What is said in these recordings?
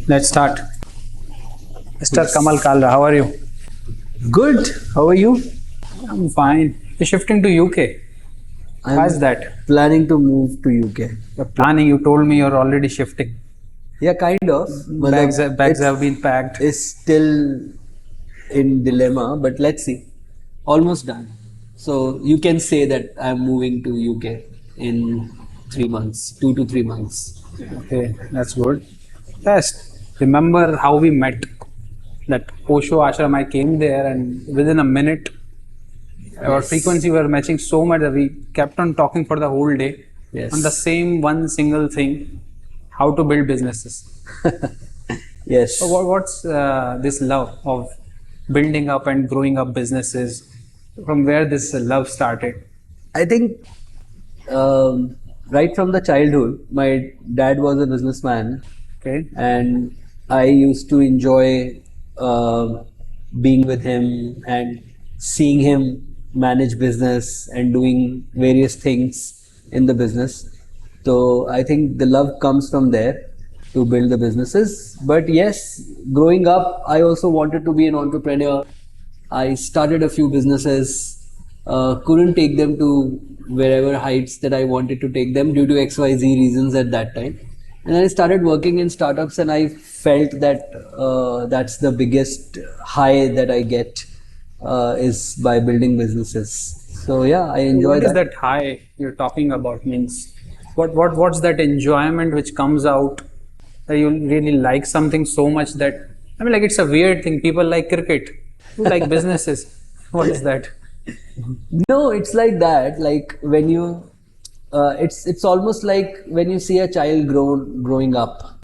Let's start. Mr. Kamal Kalra, how are you? Good. How are you? I'm fine. You're shifting to UK. I'm Why is that? planning to move to UK. You're planning. You told me you're already shifting. Yeah, kind of. Bags have been packed. It's still in dilemma, but let's see. Almost done. So you can say that I'm moving to UK in 3 months, 2 to 3 months. Okay, that's good. Yes. Remember how we met? That Osho ashram. I came there, and within a minute, our Yes. frequency were matching so much that we kept on talking for the whole day Yes. on the same one single thing: how to build businesses. Yes. So what's this love of building up and growing up businesses? From where this love started? I think right from the childhood, my dad was a businessman, Okay. and I used to enjoy being with him and seeing him manage business and doing various things in the business. So I think the love comes from there to build the businesses. But yes, growing up, I also wanted to be an entrepreneur. I started a few businesses, couldn't take them to wherever heights that I wanted to take them due to XYZ reasons at that time. And I started working in startups, and I felt that that's the biggest high that I get is by building businesses. So yeah, I enjoy What is that. that high you're talking about? Means what's that enjoyment which comes out that you really like something so much that I mean, like, it's a weird thing. People like cricket, you like businesses. What is that? No, it's like that. Like when you, it's almost like when you see a child growing up.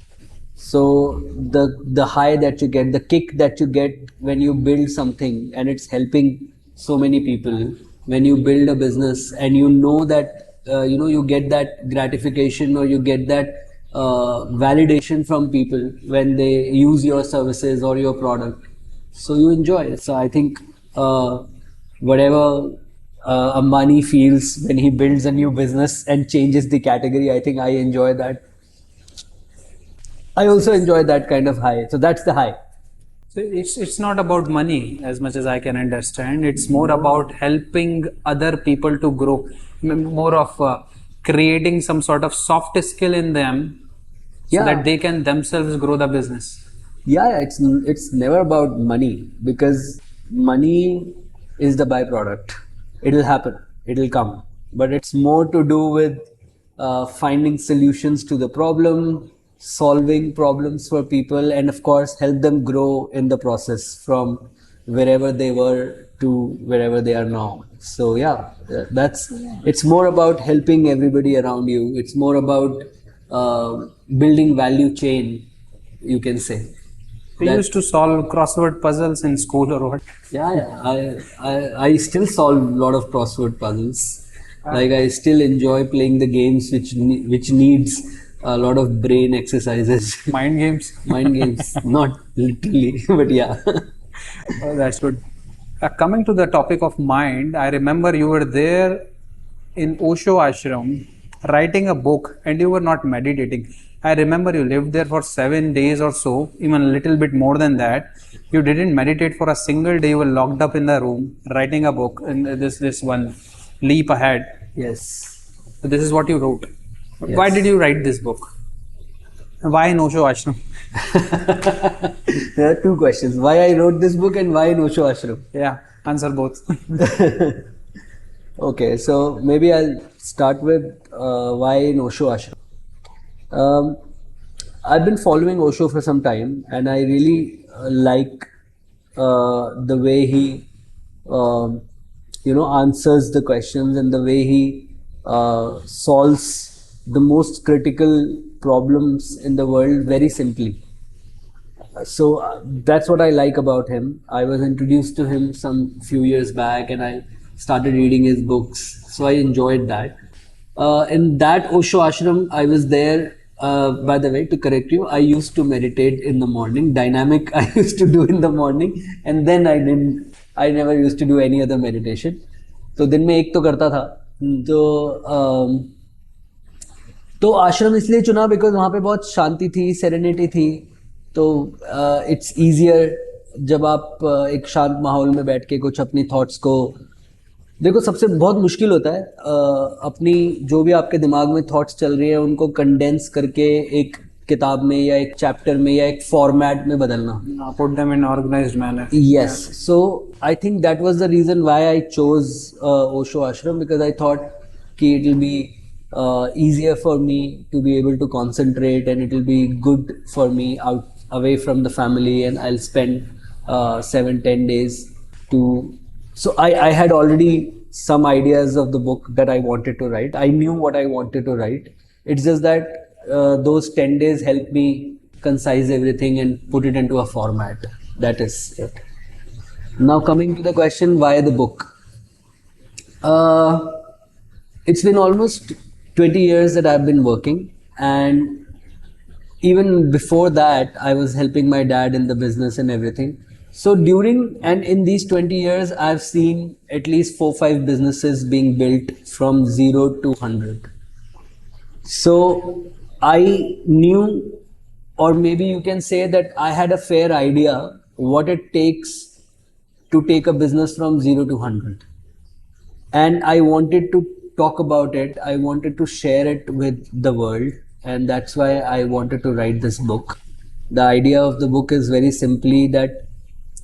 So the high that you get, the kick that you get when you build something and it's helping so many people. When you build a business and you know that you get that gratification or you get that validation from people when they use your services or your product. So you enjoy it. So I think whatever Ambani feels when he builds a new business and changes the category, I think I enjoy that. I also enjoy that kind of high. So that's the high. So it's not about money as much as I can understand. It's more about helping other people to grow, more of creating some sort of soft skill in them so Yeah. that they can themselves grow the business. Yeah, it's never about money because money is the byproduct. It'll happen, it'll come, but it's more to do with finding solutions to the problem, solving problems for people, and of course help them grow in the process from wherever they were to wherever they are now. So yeah, that's it's more about helping everybody around you. It's more about building value chain, you can say. We used to solve crossword puzzles in school or what? Yeah. I still solve a lot of crossword puzzles. Like I still enjoy playing the games which needs a lot of brain exercises. Mind games. Mind games, not literally, but yeah. Oh, that's good. Coming to the topic of mind, I remember you were there in Osho Ashram writing a book and you were not meditating. I remember you lived there for 7 days or so, even a little bit more than that. You didn't meditate for a single day. You were locked up in the room writing a book. And this one, Leap Ahead. Yes. So this is what you wrote. Yes. Why did you write this book? Why in Osho Ashram? There are two questions: why I wrote this book and why in Osho Ashram. Yeah, answer both. Okay, so maybe I'll start with why in Osho Ashram. I've been following Osho for some time, and I really like the way he, answers the questions and the way he solves the most critical problems in the world very simply. So that's what I like about him. I was introduced to him some few years back, and I started reading his books. So I enjoyed that. In that Osho ashram, I was there. By the way, to correct you, I used to meditate in the morning. Dynamic, I used to do in the morning, and then I didn't. I never used to do any other meditation. तो दिन में एक तो करता था. तो आश्रम इसलिए चुना बिकॉज वहाँ पे बहुत शांति थी, सेरेनिटी थी, तो इट्स ईजियर जब आप एक शांत माहौल में बैठ के कुछ अपनी थॉट्स को, देखो सबसे बहुत मुश्किल होता है अपनी जो भी आपके दिमाग में थॉट्स चल रही है उनको कंडेंस करके एक किताब में या एक चैप्टर में या एक फॉर्मेट में बदलना. Put them in organized manner. Yes, so I think that was the reason why I chose Osho Ashram, because I thought कि it will be easier for me to be able to concentrate, and it will be good for me out away from the family, and I'll spend 7-10 days to. So I had already some ideas of the book that I wanted to write. I knew what I wanted to write. It's just that those 10 days helped me concise everything and put it into a format. That is it. Now coming to the question, why the book? It's been almost 20 years that I've been working, and even before that I was helping my dad in the business and everything. So during and in these 20 years I've seen at least 4-5 businesses being built from 0 to 100. So I knew, or maybe you can say that I had a fair idea what it takes to take a business from 0 to 100. And I wanted to talk about it. I wanted to share it with the world, and that's why I wanted to write this book. The idea of the book is very simply that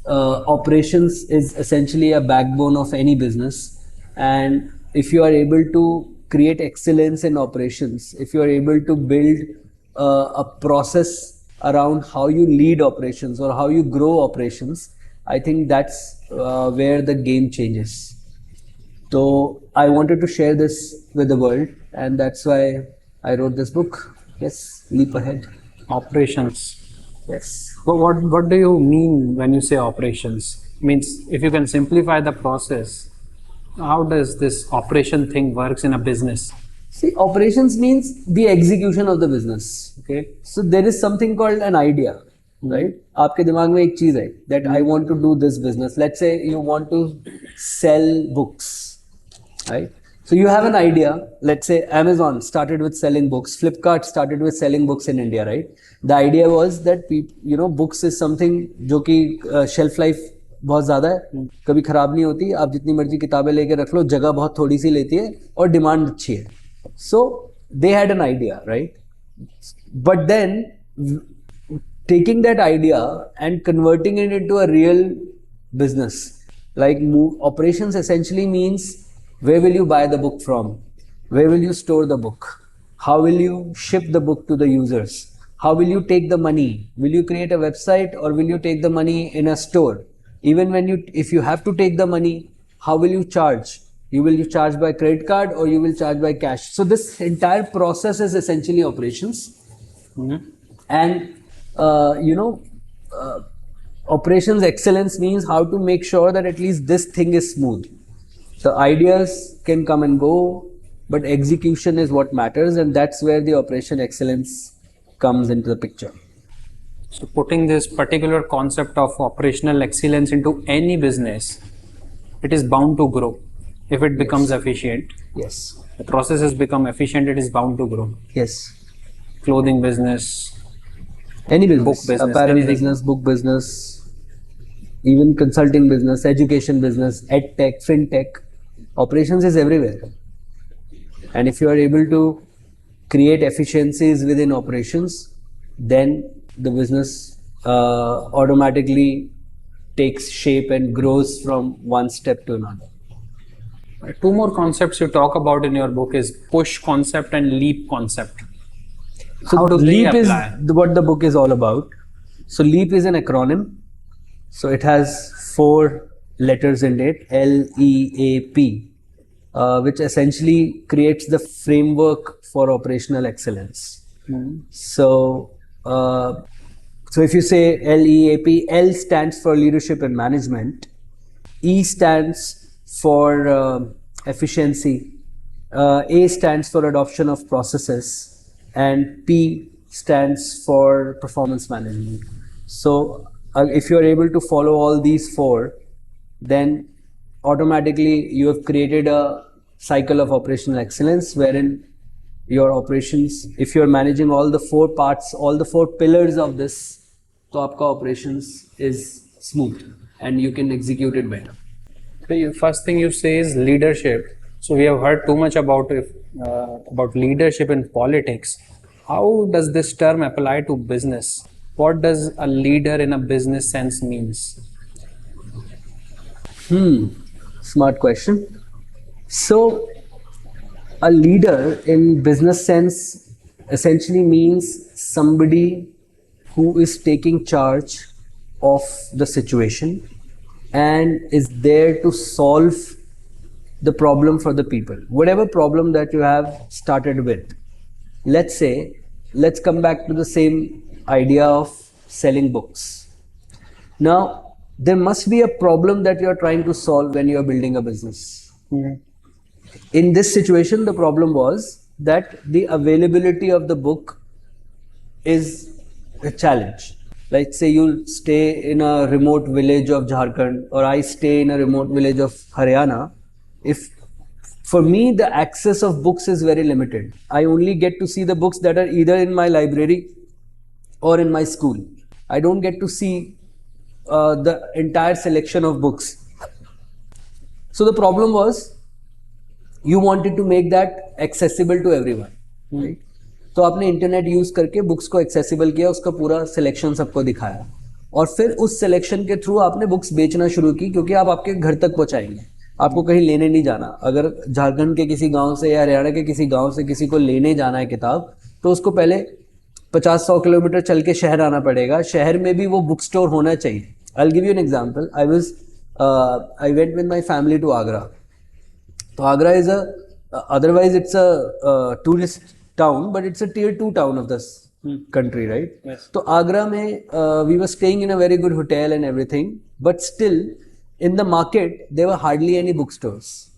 operations is essentially a backbone of any business, and if you are able to create excellence in operations, if you are able to build a process around how you lead operations or how you grow operations, I think that's where the game changes. So I wanted to share this with the world, and that's why I wrote this book. Yes, leap ahead. Operations. Yes. What do you mean when you say operations? Means if you can simplify the process, how does this operation thing works in a business? See, operations means the execution of the business. Okay. So there is something called an idea, right? आपके दिमाग में एक चीज है that I want to do this business. Let's say you want to sell books, right? So you have an idea. Let's say Amazon started with selling books. Flipkart started with selling books in India, right? The idea was that books is something जो कि shelf life बहुत ज़्यादा है, कभी ख़राब नहीं होती, आप जितनी मर्जी किताबें लेके रख लो, जगह बहुत थोड़ी सी लेती है और डिमांड अच्छी है. So they had an idea, right? But then taking that idea and converting it into a real business, like operations essentially means where will you buy the book from? Where will you store the book? How will you ship the book to the users? How will you take the money? Will you create a website or will you take the money in a store? Even if you have to take the money, how will you charge? Will you charge by credit card or you will charge by cash? So this entire process is essentially operations. And operations excellence means how to make sure that at least this thing is smooth. The ideas can come and go, but execution is what matters, and that's where the operation excellence comes into the picture. So putting this particular concept of operational excellence into any business, it is bound to grow if it becomes efficient. Yes. The processes become efficient, it is bound to grow. Yes. Clothing business, any business, book business, apparel anything. business, book business, even consulting business, education business, ed tech, fintech. Operations is everywhere. And if you are able to create efficiencies within operations, then the business automatically takes shape and grows from one step to another. Two more concepts you talk about in your book is push concept and leap concept. So how do they LEAP is apply? what the book is all about. So LEAP is an acronym. So it has 4 letters in it, LEAP, which essentially creates the framework for operational excellence. So if you say LEAP, L stands for leadership and management, E stands for efficiency, A stands for adoption of processes, and P stands for performance management. So if you are able to follow all these 4, then automatically you have created a cycle of operational excellence wherein your operations, if you are managing all the 4 parts, all the 4 pillars of this, तो आपका operations is smooth and you can execute it better. The first thing you say is leadership. So we have heard too much about leadership in politics. How does this term apply to business? What does a leader in a business sense means? Smart question. So a leader in business sense essentially means somebody who is taking charge of the situation and is there to solve the problem for the people. Whatever problem that you have started with, let's come back to the same idea of selling books. Now, there must be a problem that you are trying to solve when you are building a business. In this situation, the problem was that the availability of the book is a challenge. Like say you stay in a remote village of Jharkhand or I stay in a remote village of Haryana. If for me the access of books is very limited, I only get to see the books that are either in my library or in my school. I don't get to see the entire selection of books. So the problem was you wanted to make that accessible to everyone, right? तो आपने internet use करके books को accessible किया, उसका पूरा selection सबको दिखाया और फिर उस सिलेक्शन के थ्रू आपने बुक्स बेचना शुरू की क्योंकि आप आपके घर तक पहुंचाएंगे, आपको कहीं लेने नहीं जाना. अगर झारखंड के किसी गांव से या हरियाणा के किसी गांव से किसी को लेने जाना है किताब, तो उसको पहले 50-100 किलोमीटर चल के शहर आना पड़ेगा. शहर में भी वो बुक स्टोर होना चाहिए. I'll give you an example. I went with my family to Agra. So Agra is otherwise it's a tourist town, but it's a tier 2 town of this country, right? Yes. So Agra mein, we were staying in a very good hotel and everything, but still in the market there were hardly any bookstores.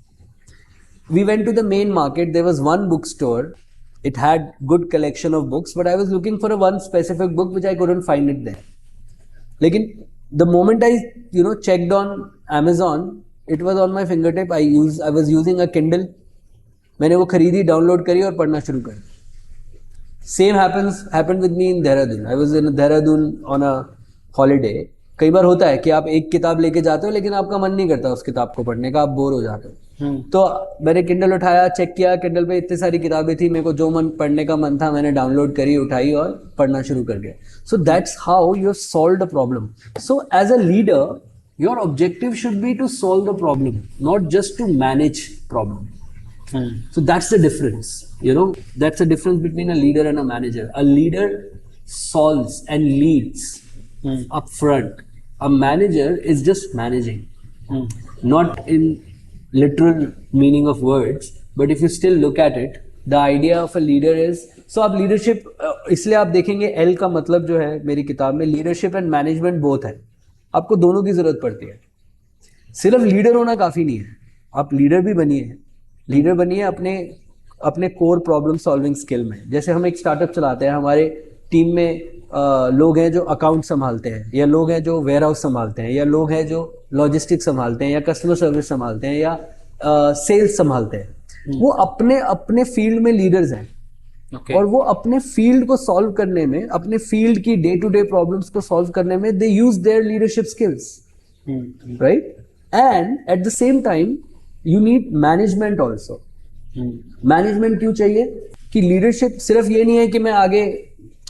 We went to the main market. There was one bookstore. It had good collection of books, but I was looking for one specific book which I couldn't find it there. Lekin the moment I checked on Amazon, it was on my fingertip. I was using a Kindle. मैंने वो खरीदी, download करी और पढ़ना शुरू कर. Same happened with me in Dehradun. I was in Dehradun on a holiday. कई बार होता है कि आप एक किताब लेके जाते हो लेकिन आपका मन नहीं करता उस किताब को पढ़ने का, आप बोर हो जाते हो. तो मैंने किंडल उठाया, चेक किया, किंडल पे इतनी सारी किताबें थी, मेरे को जो पढ़ने का मन था मैंने डाउनलोड करी, उठाई और पढ़ना शुरू कर दिया. So that's how you have solved a problem. So as a leader your objective should be to solve the problem, not just to manage problem. So that's the difference, that's the difference between a leader and a manager. A leader solves and leads up front. A manager is just managing, not in literal meaning of words, but if you still look at it, the idea of a leader is, so आप leadership, इसलिए आप देखेंगे L का मतलब जो है मेरी किताब में leadership and management both है. आपको दोनों की जरूरत पड़ती है. सिर्फ लीडर होना काफी नहीं है, आप लीडर भी बनिए. लीडर बनिए अपने कोर प्रॉब्लम सॉल्विंग स्किल में. जैसे हम एक स्टार्टअप चलाते हैं, हमारे टीम में लोग हैं जो अकाउंट संभालते हैं, या लोग हैं जो वेयर हाउस संभालते हैं, या लोग हैं जो लॉजिस्टिक्स संभालते हैं, या कस्टमर सर्विस संभालते हैं, या सेल्स संभालते हैं. वो अपने अपने फील्ड में लीडर्स हैं. Okay. और वो अपने फील्ड को सॉल्व करने में, अपने फील्ड की डे टू डे प्रॉब्लम्स को सॉल्व करने में they use their leadership skills, right? And at the same time you need management also. Management क्यों चाहिए? कि लीडरशिप सिर्फ ये नहीं है कि मैं आगे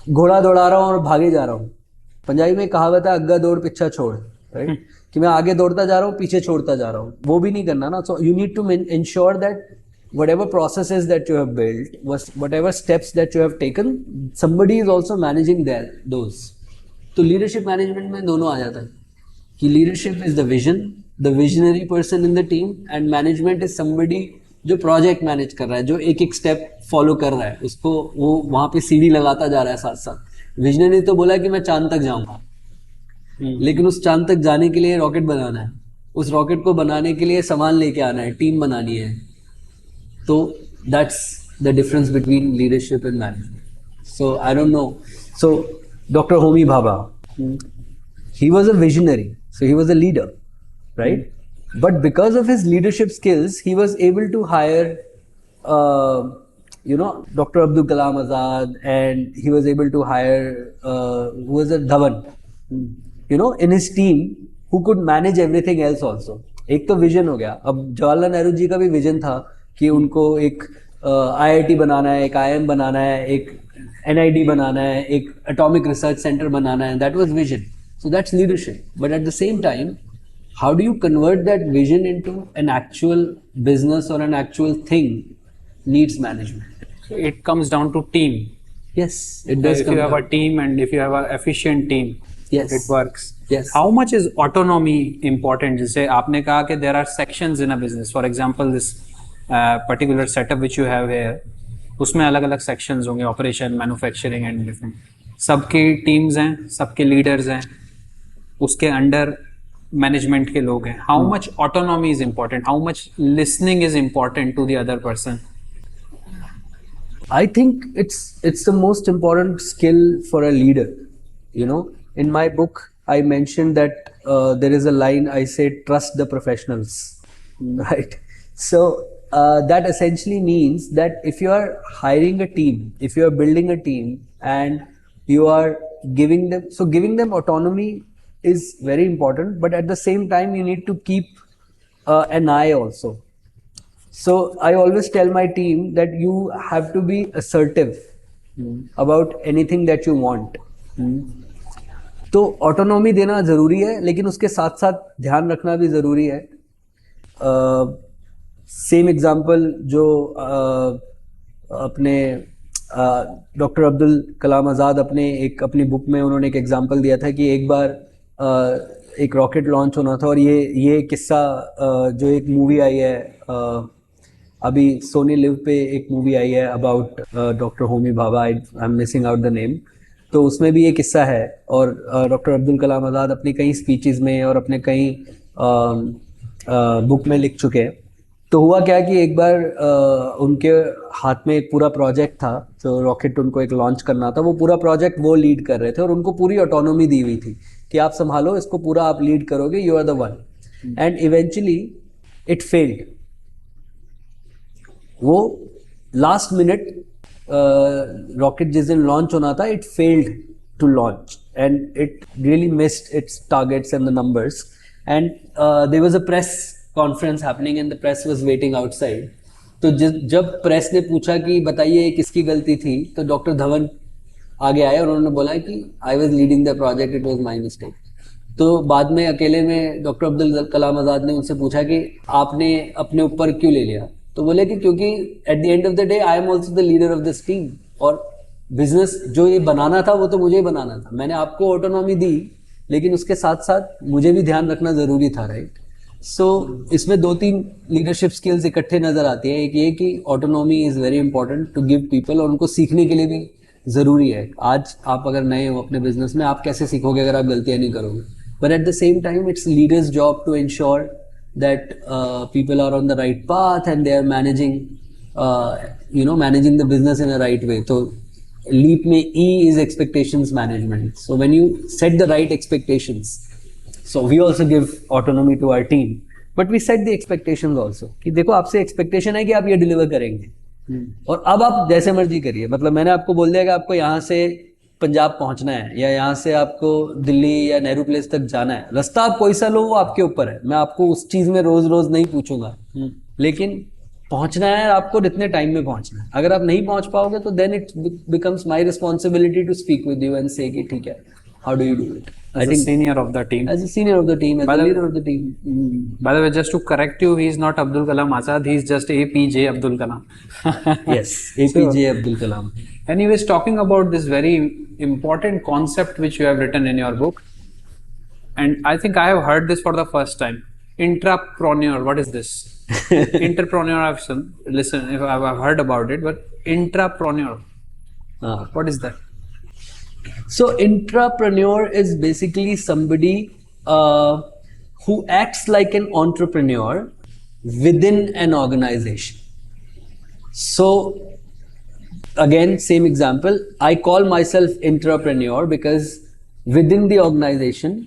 घोड़ा दौड़ा रहा हूँ और भागे जा रहा हूँ. पंजाबी में कहावत है अग्गा दौड़ पिछा छोड़, राइट? कि मैं आगे दौड़ता जा रहा हूँ, पीछे छोड़ता जा रहा हूँ. वो भी नहीं करना ना. So you need to ensure that whatever processes that you have built, whatever steps that you have taken, somebody is also managing those. तो लीडरशिप मैनेजमेंट में दोनों आ जाता है कि leadership is the vision, the visionary person in the team, and management is somebody जो project manage कर रहा है, जो एक एक स्टेप फॉलो कर रहा है, उसको वो वहां पे सीढ़ी लगाता जा रहा है साथ साथ. विजनरी तो बोला कि मैं चांद तक जाऊंगा, लेकिन उस चांद तक जाने के लिए रॉकेट बनाना है, उस रॉकेट को बनाने के लिए सामान लेके आना है, टीम बनानी है. तो that's the difference between leadership and management. So I don't know. So doctor Homi Bhabha, he was a visionary, so he was a leader, right? But because of his leadership skills, he was able to hire, Dr. Abdul Kalam Azad, and he was able to hire, who was it? Dhawan. you know, in his team who could manage everything else also. एक तो vision हो गया. अब जवाहरलाल नेहरू जी का भी vision था कि उनको एक IIT बनाना है, एक IIM बनाना है, एक NID बनाना है, एक एटॉमिक रिसर्च सेंटर बनाना है. That was vision. So that's leadership. But at the same time, how do you convert that vision into an actual business or an actual thing needs management. It comes down to team. Yes, it does. If come you have down. a team and if you have an efficient team, Yes. it works. Yes. How much is autonomy important? जैसे आपने कहा कि there are sections in a business. For example, this particular setup which you have here, उसमें अलग अलग sections होंगे, operation, manufacturing and different. सबकी teams हैं, सबके leaders हैं, उसके अंडर मैनेजमेंट के लोग हैं. How much autonomy is important, how much listening is important to the other person? I think it's the most important skill for a leader. You know, in my book, I mentioned that there is a line I say, trust the professionals, right? So that essentially means that if you are hiring a team, if you are building a team, and you are giving them autonomy is very important, but at the same time you need to keep an eye also. So I always tell my team that you have to be assertive about anything that you want. तो autonomy देना ज़रूरी है, लेकिन उसके साथ साथ ध्यान रखना भी ज़रूरी है. सेम एग्जांपल जो अपने डॉक्टर अब्दुल कलाम आज़ाद अपनी बुक में उन्होंने एक एग्जांपल दिया था कि एक बार एक रॉकेट लॉन्च होना था, और ये किस्सा जो एक मूवी आई है अभी सोनी लिव पे एक मूवी आई है about doctor Homi Bhabha, I am missing out the name. तो उसमें भी ये किस्सा है, और डॉक्टर अब्दुल कलाम आज़ाद अपनी कई स्पीचेस में और अपने कई बुक में लिख चुके हैं. तो हुआ क्या कि एक बार उनके हाथ में एक पूरा प्रोजेक्ट था, जो रॉकेट उनको एक लॉन्च करना था. वो पूरा प्रोजेक्ट वो लीड कर रहे थे और उनको पूरी ऑटोनॉमी दी हुई थी कि आप संभालो इसको, पूरा आप लीड करोगे, you are the one. And eventually it failed. वो लास्ट मिनट रॉकेट जिस दिन लॉन्च होना था, it failed to launch and it really missed its targets and the numbers. And there was a press conference happening and the press was waiting outside. तो जब press ने पूछा कि बताइए किसकी गलती थी, तो डॉक्टर धवन आगे आए और उन्होंने बोला कि I was leading the project, it was my mistake. तो बाद में अकेले में डॉक्टर अब्दुल कलाम आज़ाद ने उनसे पूछा कि आपने अपने ऊपर क्यों ले लिया. तो बोले कि क्योंकि eight the end of the day I am also the leader of this team, और बिजनेस जो ये बनाना था वो तो मुझे ही बनाना था. मैंने आपको ऑटोनॉमी दी, लेकिन उसके साथ साथ मुझे भी ध्यान रखना ज़रूरी था, राइट. सो इसमें 2-3 लीडरशिप स्किल्स इकट्ठे नज़र आती हैं. एक ये कि autonomy is very important to give people, और उनको सीखने के लिए भी ज़रूरी है. आज आप अगर नए हो अपने बिजनेस में, आप कैसे सीखोगे अगर आप गलतियाँ नहीं करोगे. But at the same time it's leader's job to ensure that people are on the right path and they are managing the business in a right way. So leap में E is expectations management. So when you set the right expectations, so we also give autonomy to our team, but we set the expectations also कि देखो आपसे expectation है कि आप ये deliver करेंगे, और अब आप जैसे मर्जी करिए. मतलब मैंने आपको बोल दिया कि आपको यहाँ से पंजाब पहुंचना है, या यहाँ से आपको दिल्ली या नेहरू प्लेस तक जाना है. रास्ता आप कोई सा लो वो आपके ऊपर है. मैं आपको उस चीज में रोज रोज नहीं पूछूंगा, लेकिन पहुंचना है आपको, इतने टाइम में पहुंचना है. अगर आप नहीं पहुंच पाओगे तो then it becomes my responsibility to speak with you and say कि ठीक है, how do you do it. As a senior of the team. As a senior of the team, as a leader of the team. By the way, just to correct you, he is not Abdul Kalam Azad, he is just APJ Abdul Kalam. Yes, APJ Abdul Kalam. Anyways, talking about this very important concept which you have written in your book, and I think I have heard this for the first time. Intrapreneur, what is this? Entrepreneur, I've heard about it, but intrapreneur, what is that? So intrapreneur is basically somebody who acts like an entrepreneur within an organization. So again, same example, I call myself intrapreneur because within the organization,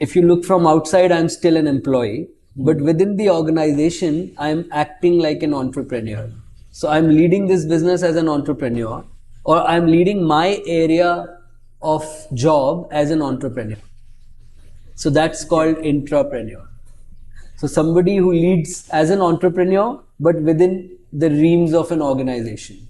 if you look from outside, I'm still an employee, but within the organization, I'm acting like an entrepreneur. So I'm leading this business as an entrepreneur, or I'm leading my area of job as an entrepreneur. So that's called intrapreneur. So somebody who leads as an entrepreneur, but within the realms of an organization.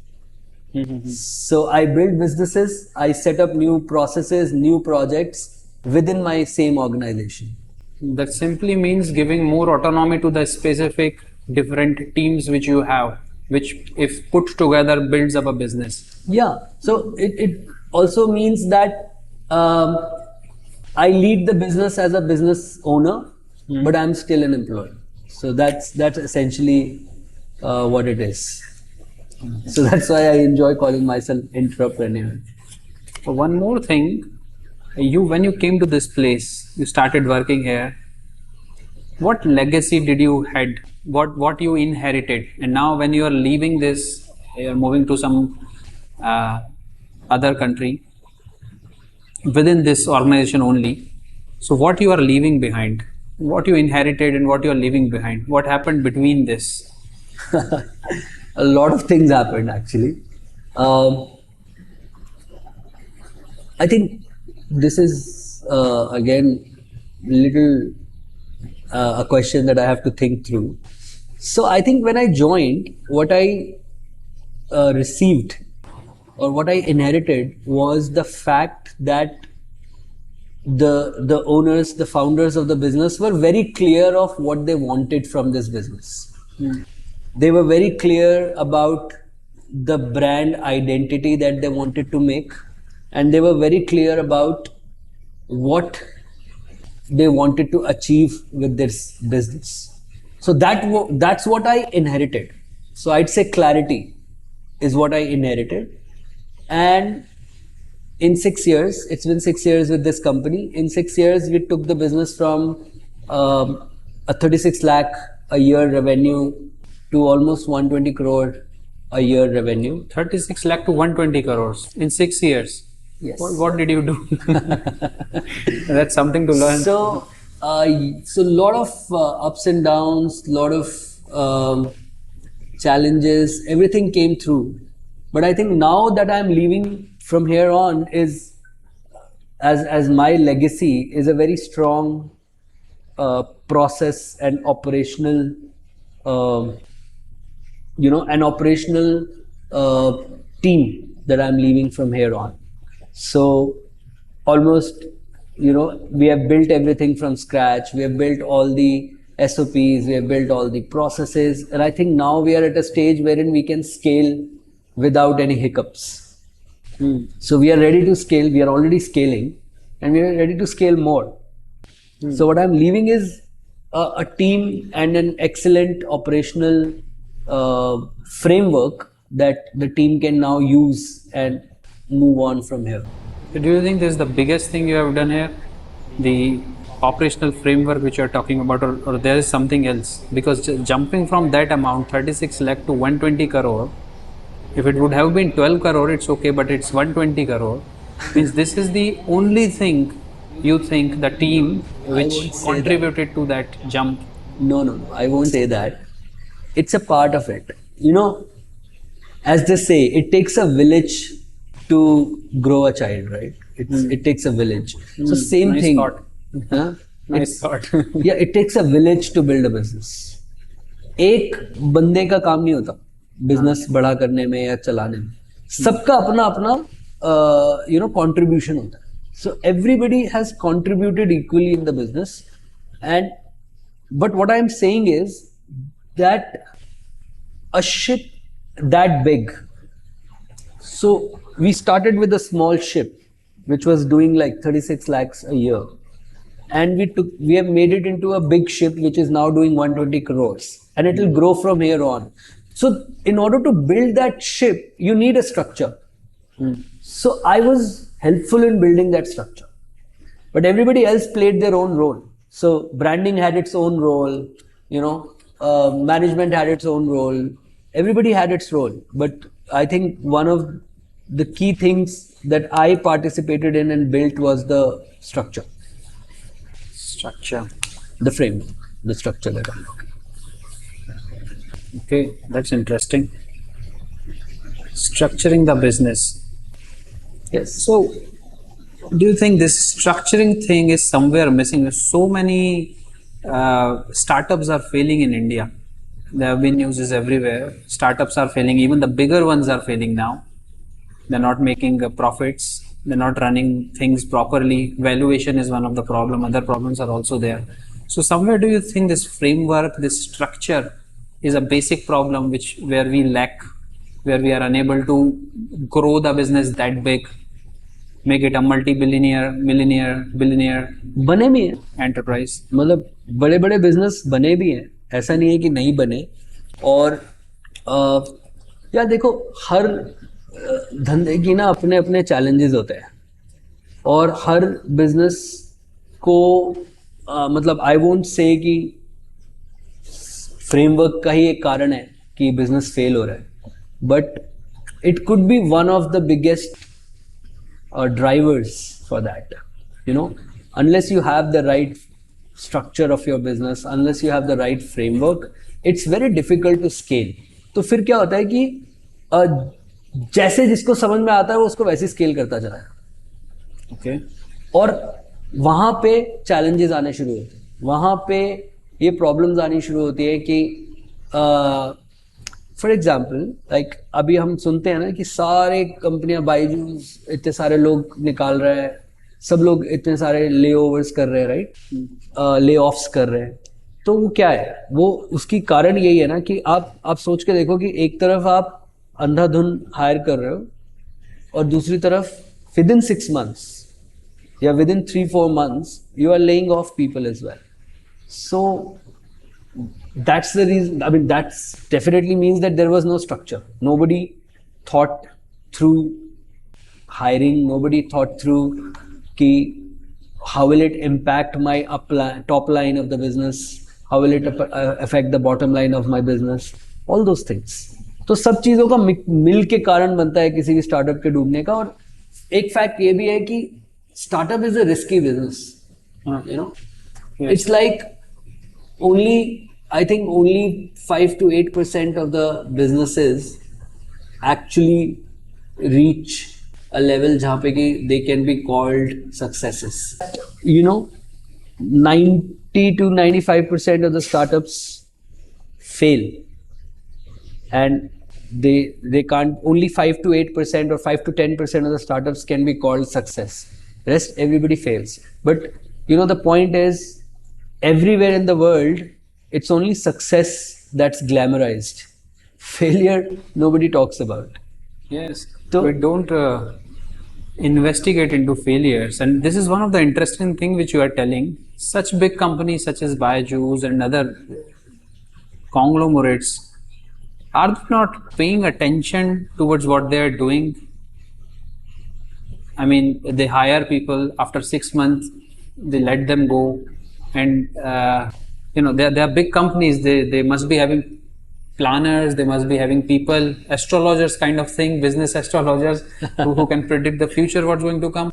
So I build businesses, I set up new processes, new projects within my same organization. That simply means giving more autonomy to the specific different teams which you have, which if put together builds up a business. Yeah. So it also means that I lead the business as a business owner, but I'm still an employee. So that's essentially what it is. So that's why I enjoy calling myself entrepreneur. One more thing, when you came to this place, you started working here. What legacy did you had? What you inherited? And now when you are leaving this, you are moving to some other country within this organization only. So what you are leaving behind? What you inherited and what you are leaving behind? What happened between this? A lot of things happened actually. I think this is again little a question that I have to think through. So I think when I joined, what I received or what I inherited was the fact that the owners, the founders of the business were very clear of what they wanted from this business. They were very clear about the brand identity that they wanted to make, and they were very clear about what they wanted to achieve with this business. So that's what I inherited. So I'd say clarity is what I inherited. And in 6 years, it's been 6 years with this company. In 6 years, we took the business from a 36 lakh a year revenue to almost 120 crore a year revenue. 36 lakh to 120 crores in 6 years. Yes. What did you do? That's something to learn. So lot of ups and downs, lot of challenges, everything came through. But I think now that I'm leaving from here on is as my legacy is a very strong process and operational, an operational team that I'm leaving from here on. So almost, we have built everything from scratch. We have built all the SOPs, we have built all the processes. And I think now we are at a stage wherein we can scale without any hiccups. So we are ready to scale. We are already scaling and we are ready to scale more. So what I'm leaving is a team and an excellent operational framework that the team can now use and move on from here. Do you think this is the biggest thing you have done here? The operational framework which you are talking about, or there is something else? Because jumping from that amount, 36 lakh to 120 crore, if it would have been 12 crore, it's okay, but it's 120 crore. Means this is the only thing you think the team which contributed to that jump? No, I won't say that. It's a part of it. As they say, it takes a village to grow a child, right? It takes a village. So same nice thing. Thought. Huh? Nice thought. Yeah, it takes a village to build a business. एक बंदे का काम नहीं होता business बड़ा करने में या चलाने में. सबका अपना अपना contribution होता है. So everybody has contributed equally in the business. But what I'm saying is that a ship that big. So we started with a small ship which was doing like 36 lakhs a year, and we have made it into a big ship which is now doing 120 crores, and it will grow from here on. So in order to build that ship, you need a structure. So I was helpful in building that structure, but everybody else played their own role. So branding had its own role, management had its own role. Everybody had its role, but I think one of the key things that I participated in and built was the structure. Structure. The frame, the structure that I'm talking. Okay, that's interesting. Structuring the business. Yes. So, Do you think this structuring thing is somewhere missing? So many startups are failing in India. There have been news everywhere. Startups are failing. Even the bigger ones are failing now. They're not making profits. They're not running things properly. Valuation is one of the problem. Other problems are also there. So somewhere, do you think this framework, this structure, is a basic problem which where we lack, where we are unable to grow the business that big, make it a multi-billionaire, millionaire, billionaire बने भी हैं, enterprise? मतलब बड़े बड़े business बने भी हैं, ऐसा नहीं है कि नहीं बने। और यार देखो, हर धंधे की ना अपने अपने चैलेंजेस होते हैं, और हर बिजनेस को मतलब आई वोंट से कि फ्रेमवर्क का ही एक कारण है कि बिजनेस फेल हो रहा है, but it could be one of the biggest drivers for that. You know, unless you have the right structure of your business, unless you have the right framework, it's very difficult to scale. तो फिर क्या होता है कि जैसे जिसको समझ में आता है वो उसको वैसे स्केल करता चला है। Okay. और वहाँ पे चैलेंजेस आने शुरू होते हैं, वहाँ पे ये प्रॉब्लम्स आनी शुरू होती है कि फॉर एग्जाम्पल लाइक अभी हम सुनते हैं ना कि सारे कंपनियां, बायजूस इतने सारे लोग निकाल रहे हैं, सब लोग इतने सारे ले ओवर्स कर रहे हैं, राइट, ले ऑफ्स कर रहे हैं। तो वो क्या है, वो उसकी कारण यही है ना कि आप सोच के देखो कि एक तरफ आप अंधाधुन हायर कर रहे हो, और दूसरी तरफ विद इन 6 months या with in 3-4 months you are laying off people as well. So that's the reason. I mean, that's definitely means that there was no structure. Nobody thought through hiring. Nobody thought through ki how will it impact my top line of the business, how will it affect the bottom line of my business, all those things. तो सब चीज़ों का मिल के कारण बनता है किसी भी स्टार्टअप के डूबने का। और एक फैक्ट ये भी है कि startup is a risky business, you know, it's like I think only 5 to 8% of the businesses actually reach a level जहाँ पे कि they can be called successes. You know, 90 to 95% of the startups fail, and they can't. Only 5 to 8% or 5 to 10% of the startups can be called success. Rest everybody fails. But you know, the point is, everywhere in the world, it's only success that's glamorized. Failure, nobody talks about. Yes. So we don't investigate into failures, and this is one of the interesting thing which you are telling. Such big companies such as Byju's and other conglomerates, are they not paying attention towards what they are doing? I mean, they hire people, after 6 months they let them go, and you know, they are big companies. They must be having planners, they must be having people, astrologers kind of thing, business astrologers who can predict the future, what's going to come.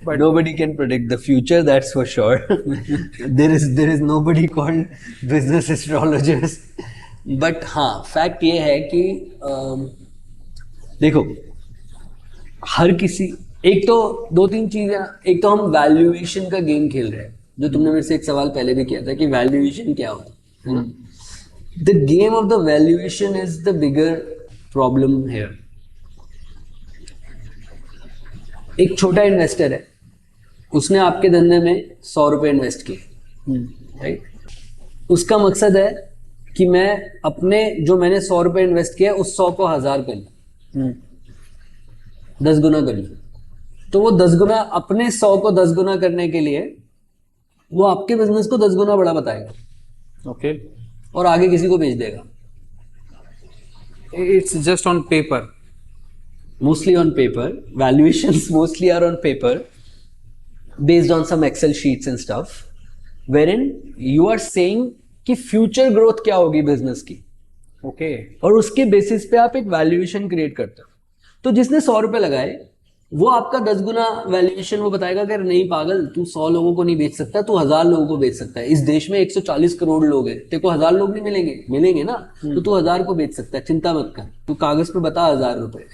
but nobody can predict the future, that's for sure. there is nobody called business astrologers. But हाँ, fact ये है कि देखो, हर किसी, एक तो 2-3 चीजें, एक तो हम वैल्यूएशन का गेम खेल रहे हैं, जो तुमने मेरे से एक सवाल पहले भी किया था कि वैल्यूएशन क्या होता है। The game of the valuation is the bigger problem here. एक छोटा इन्वेस्टर है, उसने आपके धंधे में 100 रुपए इन्वेस्ट किए, राइट। उसका मकसद है कि मैं अपने, जो मैंने 100 रुपए इन्वेस्ट किया उस 100 को 1000 कर लूं, 10 गुना कर लूं। तो वो 10 गुना, अपने 100 को 10 गुना करने के लिए वो आपके बिजनेस को 10 गुना बड़ा बताएगा, Okay. और आगे किसी को बेच देगा। It's just on paper. Mostly on paper, valuations mostly are on paper, based on some Excel sheets and stuff, wherein you are saying कि फ्यूचर ग्रोथ क्या होगी बिजनेस की, Okay. और उसके बेसिस पे आप एक वैल्यूएशन क्रिएट करते हो। तो जिसने 100 रुपए लगाए, वो आपका 10 गुना वैल्यूएशन वो बताएगा कि नहीं पागल, तू 100 लोगों को नहीं बेच सकता, तू 1000 लोगों को बेच सकता है। इस देश में 140 करोड़ लोग हैं, तेरे को 1000 लोग नहीं मिलेंगे, मिलेंगे ना, तो तू 1000 को बेच सकता है, चिंता मत कर, तू कागज पे बता 1000 रुपए,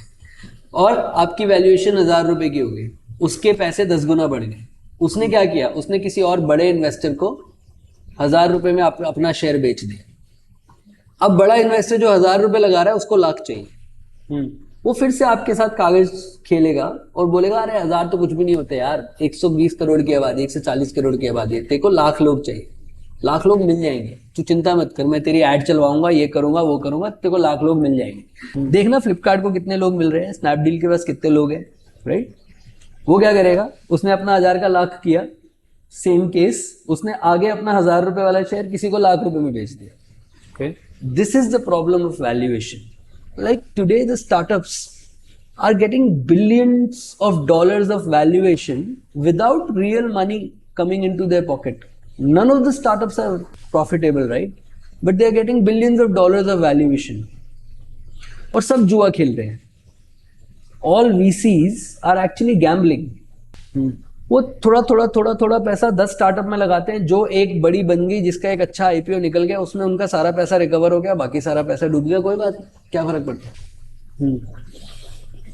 और आपकी वैल्यूएशन 1000 रुपए की होगी। उसके पैसे 10 गुना बढ़ गए। उसने क्या किया, उसने किसी और बड़े इन्वेस्टर को 1,000 रुपए में अपना शेयर बेच दिया। अब बड़ा इन्वेस्टर जो 1,000 रुपए लगा रहा है उसको लाख चाहिए। वो फिर से आपके साथ कागज खेलेगा और बोलेगा अरे 1,000 तो कुछ भी नहीं होते यार, 120 करोड़ की आबादी, 140 करोड़ की आबादी है, तेरे को लाख लोग चाहिए। लाख लोग मिल जाएंगे, तू चिंता मत कर, मैं तेरी ऐड चलवाऊंगा, ये करूंगा वो करूंगा, तेरे को लाख लोग मिल जाएंगे। देखना फ्लिपकार्ट को कितने लोग मिल रहे हैं, स्नैपडील के पास कितने लोग हैं, राइट। वो क्या करेगा, उसने अपना 1,000 का लाख किया, सेम केस, उसने आगे अपना 1,000 रुपए वाला शेयर किसी को लाख रुपए में बेच दिया। Okay. This is the problem of valuation. Like today, the startups are getting billions of dollars of valuation without real money coming into their pocket. None of the startups are profitable, right? But they are getting billions of dollars of valuation. और सब जुआ खेल रहे हैं. All VCs are actually gambling. वो थोड़ा पैसा 10 startup में लगाते हैं, जो एक बड़ी बन गई, जिसका एक अच्छा आईपीओ निकल गया, उसमें उनका सारा पैसा रिकवर हो गया, बाकी सारा पैसा डूब गया, कोई बात नहीं, क्या फर्क पड़ता है।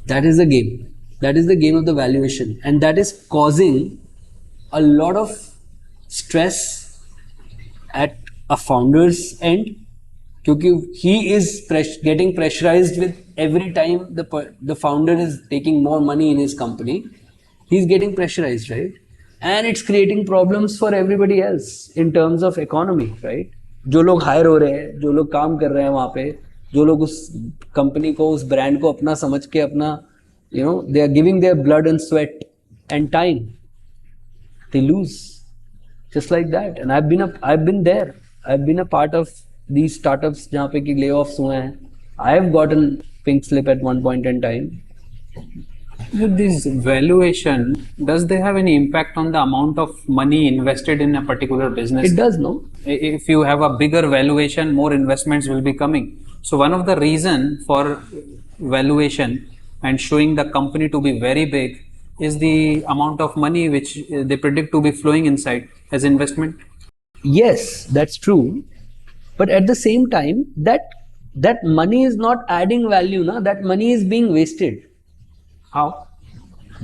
That is the game, that is the game of the valuation, and that is causing a lot of stress at a founders end, क्योंकि he is getting pressurized with every time the founder is taking more money in his company. He's getting pressurized, right? And it's creating problems for everybody else in terms of economy, right? जो लोग higher हो रहे हैं, जो लोग काम कर रहे हैं वहाँ पे, जो लोग उस कंपनी को, उस ब्रांड को अपना समझ के अपना, they are giving their blood and sweat and time, they lose just like that. And I've been there. I've been a part of these startups जहाँ पे कि layoffs हुए हैं. I have gotten pink slip at one point in time. With this valuation, does they have any impact on the amount of money invested in a particular business? It does, no? If you have a bigger valuation, more investments will be coming. So one of the reason for valuation and showing the company to be very big is the amount of money which they predict to be flowing inside as investment. Yes, that's true. But at the same time, that money is not adding value, na? That money is being wasted. How?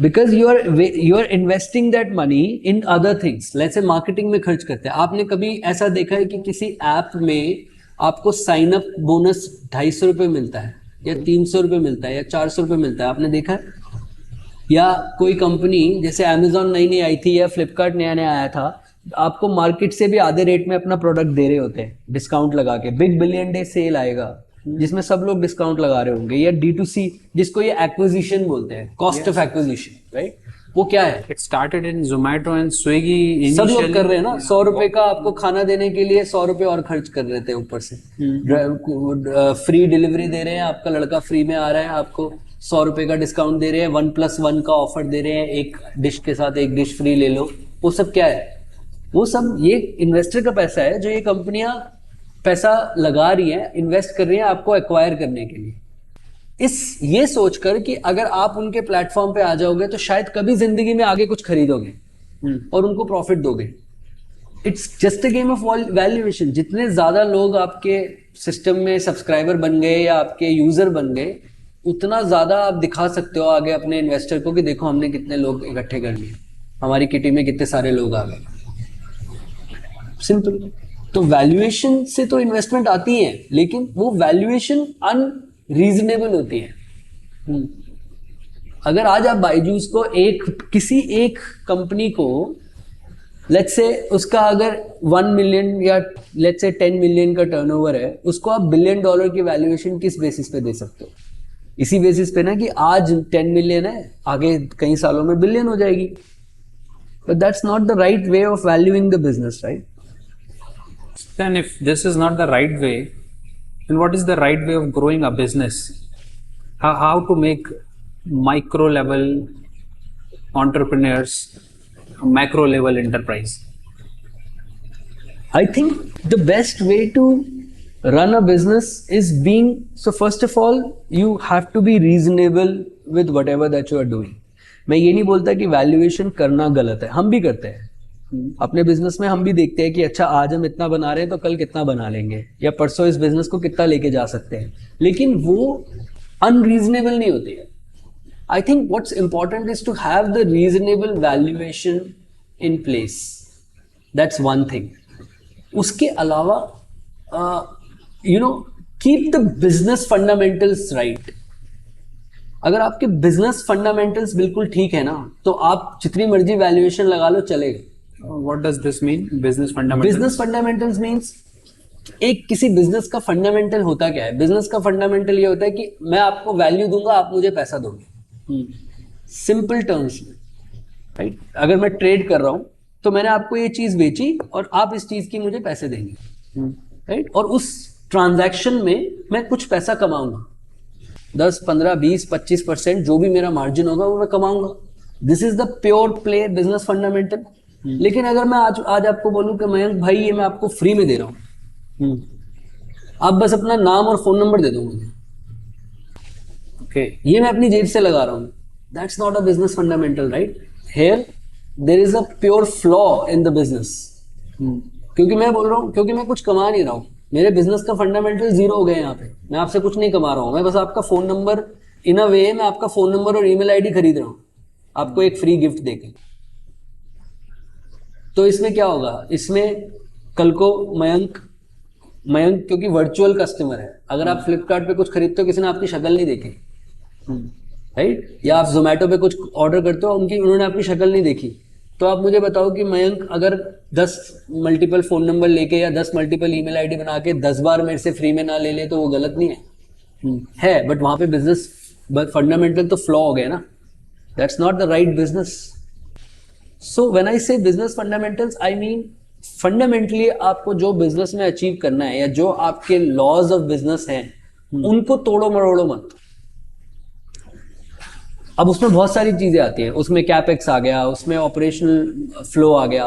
Because you are investing that money in other things. Let's say marketing में खर्च करते हैं. आपने कभी ऐसा देखा है कि किसी ऐप में आपको साइन अप बोनस 250 रुपये मिलता है, या 300 रुपये मिलता है, या 400 रुपये मिलता है, आपने देखा है? या कोई कंपनी जैसे अमेजोन नई आई थी, या फ्लिपकार्ट नया आया था, आपको मार्केट से भी आधे रेट में अपना प्रोडक्ट दे रहे होते हैं डिस्काउंट लगा के. बिग बिलियन डे सेल आएगा जिसमें सब लोग डिस्काउंट लगा रहे होंगे, या D2C जिसको ये एक्विजिशन बोलते हैं, कॉस्ट ऑफ एक्विजिशन, राइट? वो क्या है? It started in Zomato and Swiggy. सब लोग कर रहे हैं ना. 100 रुपए का आपको खाना देने के लिए 100 रुपए और खर्च कर रहे थे ऊपर से. फ्री डिलीवरी दे रहे हैं, आपका लड़का फ्री में आ रहा है, आपको 100 रुपए का डिस्काउंट दे रहे हैं, 1+1 का ऑफर दे रहे हैं, एक डिश के साथ एक डिश फ्री ले लो. वो सब क्या है? वो सब ये इन्वेस्टर का पैसा है, जो ये कंपनियां पैसा लगा रही हैं, इन्वेस्ट कर रही हैं आपको एक्वायर करने के लिए, ये सोचकर कि अगर आप उनके प्लेटफॉर्म पे आ जाओगे तो शायद कभी जिंदगी में आगे कुछ खरीदोगे और उनको प्रॉफिट दोगे. It's just a game of valuation. जितने ज्यादा लोग आपके सिस्टम में सब्सक्राइबर बन गए या आपके यूजर बन गए, उतना ज्यादा आप दिखा सकते हो आगे अपने इन्वेस्टर को कि देखो हमने कितने लोग इकट्ठे कर लिए, हमारी किटी में कितने सारे लोग आ गए. सिंपल. तो वैल्यूएशन से तो इन्वेस्टमेंट आती है, लेकिन वो वैल्यूएशन अनरीजनेबल होती है. अगर आज आप बायजूस को किसी एक कंपनी को, लेट्स से उसका अगर 1 मिलियन या लेट्स से 10 मिलियन का टर्नओवर है, उसको आप $1 बिलियन की वैल्यूएशन किस बेसिस पे दे सकते हो? इसी बेसिस पे ना कि आज 10 मिलियन है, आगे कई सालों में बिलियन हो जाएगी. But that's not the right way of valuing the business, right? Then if this is not the right way, then what is the right way of growing a business? How to make micro level entrepreneurs macro level enterprise? I think the best way to run a business is so first of all, you have to be reasonable with whatever that you are doing. मैं ये नहीं बोलता कि valuation करना गलत है, हम भी करते हैं अपने बिजनेस में. हम भी देखते हैं कि अच्छा आज हम इतना बना रहे हैं तो कल कितना बना लेंगे, या परसों इस बिजनेस को कितना लेके जा सकते हैं, लेकिन वो अनरीजनेबल नहीं होती है. I think what's important is to have the reasonable valuation in place. That's one thing. उसके अलावा keep the business fundamentals right. अगर आपके business fundamentals बिल्कुल ठीक है ना, तो आप जितनी मर्जी valuation लगा लो चलेगा. What does this mean? Business fundamentals? Business fundamentals means एक किसी बिजनेस का फंडामेंटल होता क्या है? बिजनेस का फंडामेंटल ये होता है कि मैं आपको वैल्यू दूंगा, आप मुझे पैसा दोगे. सिंपल टर्म्स में, राइट? अगर मैं ट्रेड कर रहा हूं तो मैंने आपको ये चीज बेची और आप इस चीज की मुझे पैसे देंगे, राइट? और उस ट्रांजैक्शन में मैं कुछ पैसा कमाऊंगा, 10, 15, 20, 25% जो भी मेरा मार्जिन होगा वो मैं कमाऊंगा. This is the pure play business fundamental. लेकिन अगर मैं आज आपको बोलूं कि मयंक भाई ये मैं आपको फ्री में दे रहा हूं, आप बस अपना नाम और फोन नंबर दे दो मुझे, Okay. ये मैं अपनी जेब से लगा रहा हूँ. That's not a business fundamental, right? Here there is a pure flaw in the business. क्योंकि मैं बोल रहा हूँ, क्योंकि मैं कुछ कमा नहीं रहा हूँ, मेरे बिजनेस का फंडामेंटल जीरो हो गए. यहाँ पे मैं आपसे कुछ नहीं कमा रहा हूँ, मैं बस आपका फोन नंबर, इन अ वे मैं आपका फोन नंबर और ईमेल आईडी खरीद रहा हूँ आपको एक फ्री गिफ्ट देकर. तो इसमें क्या होगा? इसमें कल को मयंक क्योंकि वर्चुअल कस्टमर है. अगर आप फ्लिपकार्ट पे कुछ खरीदते हो, किसी ने आपकी शक्ल नहीं देखी, राइट? या आप जोमेटो पे कुछ ऑर्डर करते हो, उन्होंने आपकी शक्ल नहीं देखी, तो आप मुझे बताओ कि मयंक अगर 10 मल्टीपल फोन नंबर लेके या 10 मल्टीपल ईमेल आईडी बना के 10 बार मेरे से फ्री में ना ले ले तो वो गलत नहीं है. बट वहां पे बिजनेस फंडामेंटल तो फ्लॉ हो गया ना. That's not the right business. So when I say business fundamentals, I mean fundamentally आपको जो बिजनेस में अचीव करना है या जो आपके लॉज ऑफ बिजनेस हैं, उनको तोड़ो मरोड़ो मत. अब उसमें बहुत सारी चीजें आती हैं. उसमें कैपेक्स आ गया, उसमें ऑपरेशनल फ्लो आ गया,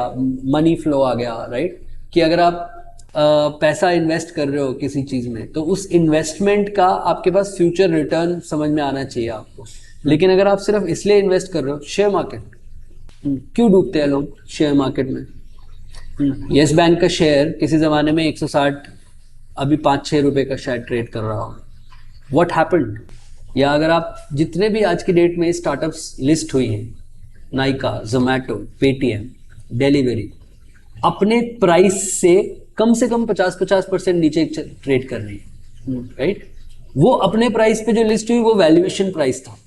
मनी फ्लो आ गया, राइट? कि अगर आप पैसा इन्वेस्ट कर रहे हो किसी चीज में, तो उस इन्वेस्टमेंट का आपके पास फ्यूचर रिटर्न समझ में आना चाहिए आपको. लेकिन अगर आप सिर्फ इसलिए इन्वेस्ट कर रहे हो, शेयर मार्केट, क्यों डूबते हैं लोग शेयर मार्केट में? यस बैंक का शेयर किसी जमाने में 160, अभी 5-6 रुपए का शायद ट्रेड कर रहा हो. What happened? या अगर आप जितने भी आज की डेट में स्टार्टअप्स लिस्ट हुई हैं, नाइका, जोमैटो, पेटीएम, डिलीवरी, अपने प्राइस से कम 50% नीचे ट्रेड कर रही है, राइट? वो अपने प्राइस पे जो लिस्ट हुई वो वैल्यूएशन प्राइस था.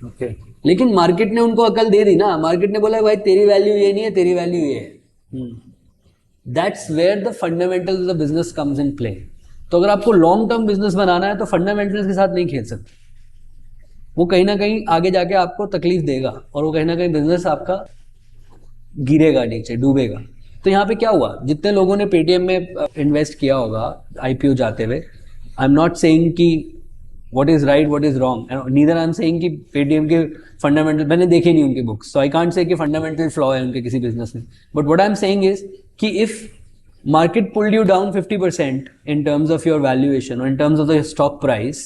Okay. लेकिन मार्केट ने उनको अकल दे दी ना. मार्केट ने बोला भाई तेरी वैल्यू ये नहीं है, तेरी वैल्यू ये है. That's where the fundamentals of the business comes in play. तो अगर आपको लॉन्ग टर्म बिजनेस बनाना है तो फंडामेंटल्स के साथ नहीं खेल सकते. वो कहीं ना कहीं आगे जाके आपको तकलीफ देगा और वो कहीं ना कहीं बिजनेस आपका गिरेगा नीचे, डूबेगा. तो यहाँ पे क्या हुआ? जितने लोगों ने पेटीएम में इन्वेस्ट किया होगा आईपीओ जाते हुए, आई एम नॉट सेइंग कि what is right, what is wrong, and neither I am saying कि पेटीएम के फंडामेंटल, मैंने देखे नहीं उनके books, so I can't say कि फंडामेंटल फ्लॉ है उनके किसी बिजनेस में. But what I am saying is कि if market pulled you down 50% in terms of your valuation or in terms of the stock price,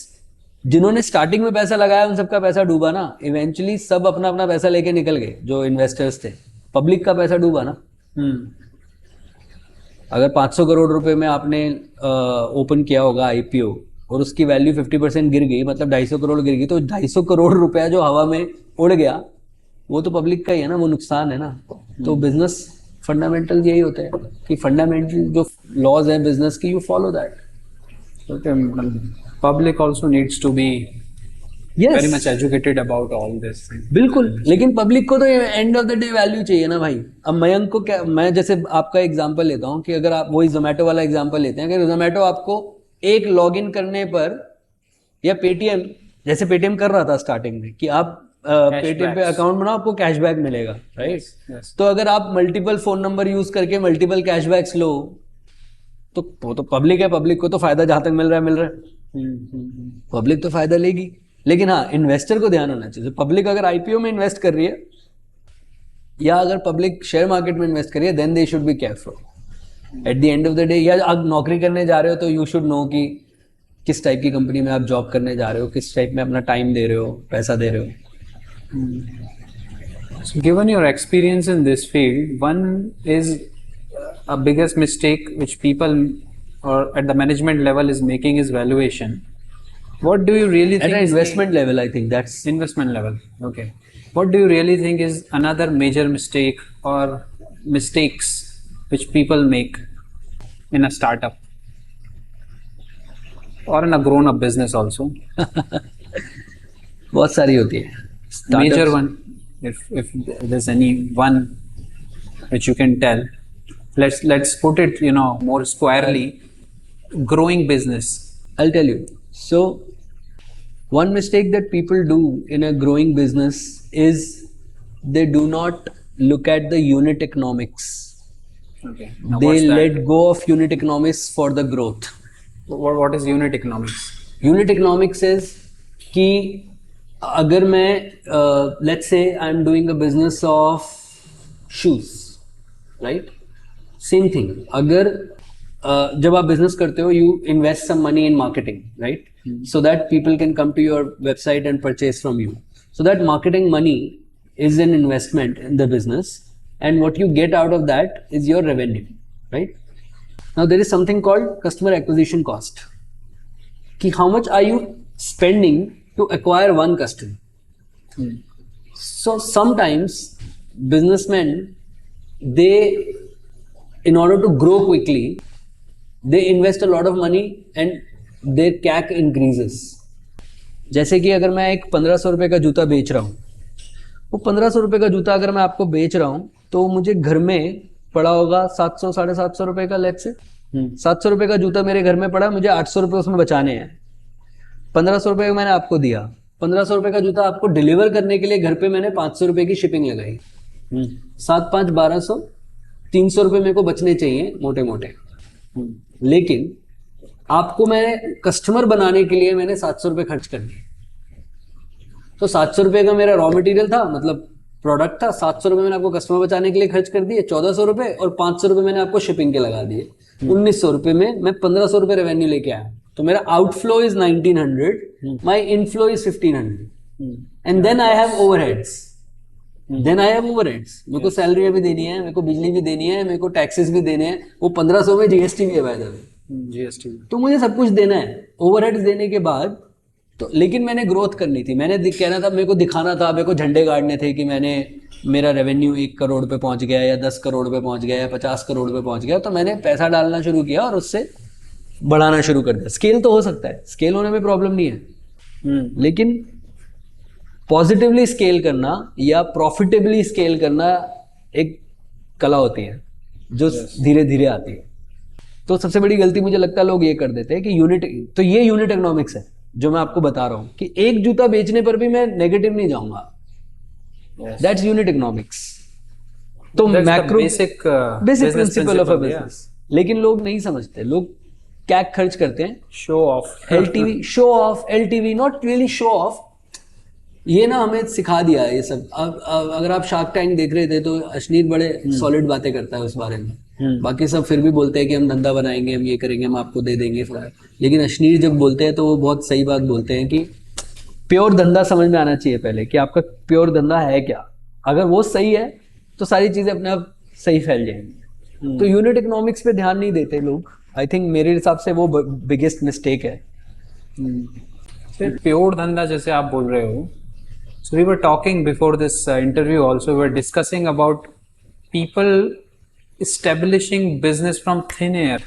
जिन्होंने starting में पैसा लगाया उन सबका पैसा डूबा ना. इवेंचुअली सब अपना अपना पैसा लेके निकल गए जो इन्वेस्टर्स थे. पब्लिक का पैसा डूबा ना. अगर 500 करोड़ रुपए में आपने ओपन किया होगा आईपीओ और उसकी वैल्यू 50% गिर गई, मतलब 250 करोड़ गिर गई, तो 250 करोड़ रुपया जो हवा में उड़ गया वो तो पब्लिक का ही है ना, वो नुकसान है ना. तो बिजनेस फंडामेंटल यही होता है कि फंडामेंटल जो लॉज है बिजनेस की, you follow that. Public also needs to be yes, very much educated about all this thing. बिल्कुल. लेकिन पब्लिक को तो and of the day value चाहिए ना भाई. अब मयंक को क्या, मैं जैसे आपका एग्जांपल लेता हूँ कि अगर आप वही जोमेटो वाला एग्जांपल लेते हैं, अगर जोमेटो आपको एक लॉगिन करने पर, या पेटीएम, जैसे पेटीएम कर रहा था स्टार्टिंग में कि आप पेटीएम पे अकाउंट बनाओ आपको कैशबैक मिलेगा, राइट? Yes. तो अगर आप मल्टीपल फोन नंबर यूज करके मल्टीपल कैशबैक्स लो तो वो तो पब्लिक है, पब्लिक को तो फायदा जहां तक मिल रहा है. पब्लिक तो फायदा लेगी. लेकिन हाँ, इन्वेस्टर को ध्यान होना चाहिए. पब्लिक अगर आईपीओ में इन्वेस्ट कर रही है या अगर पब्लिक शेयर मार्केट में इन्वेस्ट कर रही है, then they should be careful. At the end of the day, या आप नौकरी करने जा रहे हो तो यू शुड नो कि किस टाइप की कंपनी में आप जॉब करने जा रहे हो, किस टाइप में अपना टाइम दे रहे हो, पैसा दे रहे हो. So given your experience in this field, one is a biggest mistake which people or at the management level is making is valuation. What do you really At think an is the investment level, I think that's investment level? Okay. What do you really think is another major mistake or mistakes which people make in a startup or in a grown-up business also? बहुत सारी होती है. Major Startups. one, if there's any one which you can tell. Let's put it, more squarely. Growing business. I'll tell you. So, one mistake that people do in a growing business is they do not look at the unit economics. Okay. Now They what's that? let go of unit economics for the growth. What is unit economics? Unit economics is कि अगर मैं let's say I'm doing a business of shoes, right? Same thing. अगर जब आप business करते हो, you invest some money in marketing, right? So that people can come to your website and purchase from you. So that marketing money is an investment in the business, and what you get out of that is your revenue, right? Now there is something called customer acquisition cost. कि how much are you spending to acquire one customer? So sometimes businessmen, they, in order to grow quickly, they invest a lot of money and their CAC increases. जैसे कि अगर मैं एक 1500 रुपये का जूता बेच रहा हूँ, वो 1500 रुपये का जूता अगर मैं आपको बेच रहा हूँ तो मुझे घर में पड़ा होगा 700 750 रुपये का. लेट से 700 रुपये का जूता मेरे घर में पड़ा, मुझे 800 रुपये उसमें बचाने हैं. 1500 रुपये मैंने आपको दिया, 1500 रुपये का जूता आपको डिलीवर करने के लिए घर पे मैंने 500 रुपये की शिपिंग लगाई. 7 5 1200, 300 रुपये मेरे को बचने चाहिए मोटे मोटे. लेकिन आपको मैंने कस्टमर बनाने के लिए मैंने 700 रुपये खर्च कर दिए. तो 700 रुपये का मेरा रॉ मटेरियल था, मतलब प्रोडक्ट था. 700 रुपये मैंने आपको कस्टमर बचाने के लिए खर्च कर दिए, 1400 रुपये, और 500 रुपये मैंने आपको शिपिंग के लगा दिए. 1900 रुपये में मैं 1500 रुपये रेवेन्यू लेके आया. तो मेरा outflow is 1900, my inflow is 1500, and then I have overheads. मेरे को सैलरी भी देनी है, मेरे को बिजली भी देनी है, मेरे को टैक्सेस भी देने हैं. वो 1500 में जीएसटी भी है भाई साहब. GST. तो मुझे सब कुछ देना है. ओवरहेड्स देने के बाद तो, लेकिन मैंने ग्रोथ करनी थी, मैंने कहना था, मेरे को दिखाना था, मेरे को झंडे गाड़ने थे कि मैंने, मेरा रेवेन्यू 1 करोड़ पे पहुंच गया, या 10 करोड़ पे पहुंच गया, या 50 करोड़ पे पहुंच गया. तो मैंने पैसा डालना शुरू किया और उससे बढ़ाना शुरू कर दिया. स्केल तो हो सकता है, स्केल होने में प्रॉब्लम नहीं है, लेकिन पॉजिटिवली स्केल करना या प्रॉफिटेबली स्केल करना एक कला होती है जो धीरे धीरे आती है. तो सबसे बड़ी गलती मुझे लगता है लोग ये कर देते हैं कि तो ये यूनिट इकोनॉमिक्स है जो मैं आपको बता रहा हूं कि एक जूता बेचने पर भी मैं नेगेटिव नहीं जाऊंगा. That's unit economics. तो macro basic principle of a business. लेकिन लोग नहीं समझते, लोग कैक खर्च करते हैं, show off, LTV, not really show off. ये ना हमें सिखा दिया है ये सब. अब अगर आप शार्क टैंक देख रहे थे तो अश्नीर बड़े सॉलिड बातें करता है उस बारे में. बाकी सब फिर भी बोलते हैं कि हम धंधा बनाएंगे, हम ये करेंगे, हम आपको दे देंगे. लेकिन अश्नीर जब बोलते हैं तो वो बहुत सही बात बोलते हैं कि प्योर धंधा समझ में आना चाहिए पहले कि आपका प्योर धंधा है क्या. अगर वो सही है तो सारी चीजें अपने आप सही फैल जाएंगी. तो यूनिट इकोनॉमिक्स पे ध्यान नहीं देते लोग. आई थिंक मेरे हिसाब से वो बिगेस्ट मिस्टेक है. प्योर धंधा जैसे आप बोल रहे हो, so we were talking before this interview also, we were discussing about people establishing business from thin air.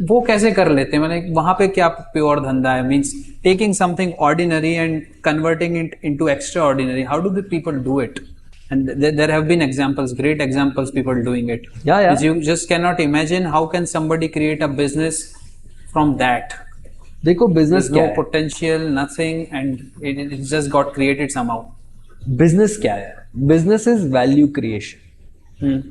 वो कैसे कर लेते हैं, मतलब वहां पे क्या प्योर धंधा है? Means taking something ordinary and converting it into extra ordinary. How do the people do it? And there have been examples, great examples, people doing it. Yeah. You just cannot imagine how can somebody create a business from that. देखो business no potential, nothing, and it just got created somehow. Business क्या है? Business is value creation.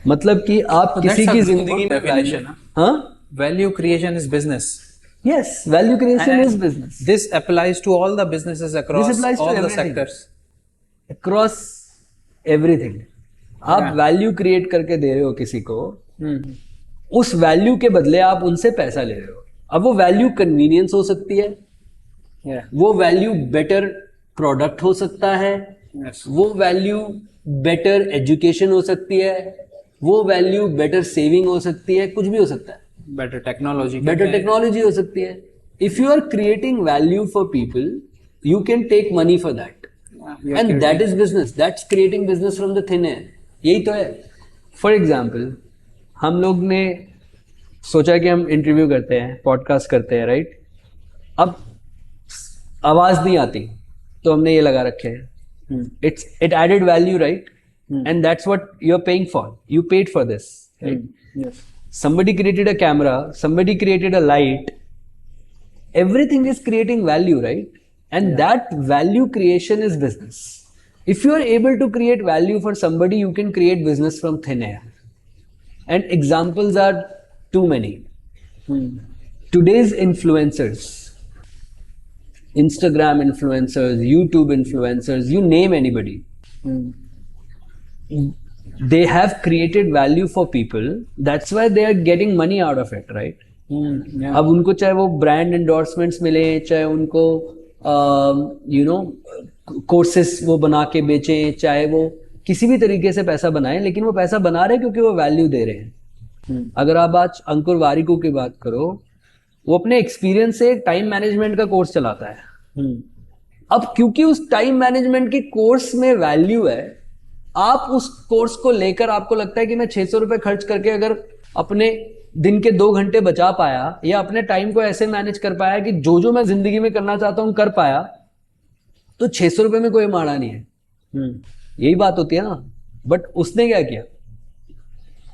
मतलब कि आप किसी की जिंदगी में वैल्यू, हाँ, value creation is business. Yes, value creation is business. This applies to all the businesses across all the sectors. Across everything. आप वैल्यू क्रिएट करके दे रहे हो किसी को, उस वैल्यू के बदले आप उनसे पैसा ले रहे हो. अब वो वैल्यू कन्वीनियंस हो सकती है, वो वैल्यू बेटर प्रोडक्ट हो सकता है, वो वैल्यू बेटर एजुकेशन हो सकती है, वो वैल्यू बेटर सेविंग हो सकती है, कुछ भी हो सकता है. बेटर टेक्नोलॉजी हो सकती है. if you are creating value for people, you can take money for that. You're And that creating- is business. That's creating business from the thin air. यही तो है. For example, हम लोग ने सोचा कि हम इंटरव्यू करते हैं, पॉडकास्ट करते हैं, राइट? अब आवाज नहीं आती तो हमने ये लगा रखे हैं. It added value, right? And that's what you're paying for. You paid for this, right? Yes. Somebody created a camera, somebody created a light. Everything is creating value, right? And that value creation is business. If you are able to create value for somebody, you can create business from thin air. And examples are too many. Today's influencers, Instagram influencers, YouTube influencers, you name anybody. They have created value for people. That's why they are getting money out of it, right? Yeah. अब उनको चाहे वो brand endorsements मिले, चाहे उनको courses वो बना के बेचें, चाहे वो किसी भी तरीके से पैसा बनाएं, लेकिन वो पैसा बना रहे हैं क्योंकि वो वैल्यू दे रहे हैं. अगर आप आज अंकुर वारिकू की बात करो, वो अपने एक्सपीरियंस से टाइम मैनेजमेंट का कोर्स चलाता है. अब क्योंकि उस टाइम मैनेजमेंट की कोर्स में वैल्यू है, आप उस कोर्स को लेकर आपको लगता है कि मैं 600 रुपए खर्च करके अगर अपने दिन के 2 घंटे बचा पाया या अपने टाइम को ऐसे मैनेज कर पाया कि जो मैं जिंदगी में करना चाहता हूं कर पाया, तो 600 रुपए में कोई माड़ा नहीं है. यही बात होती है ना. बट उसने क्या किया?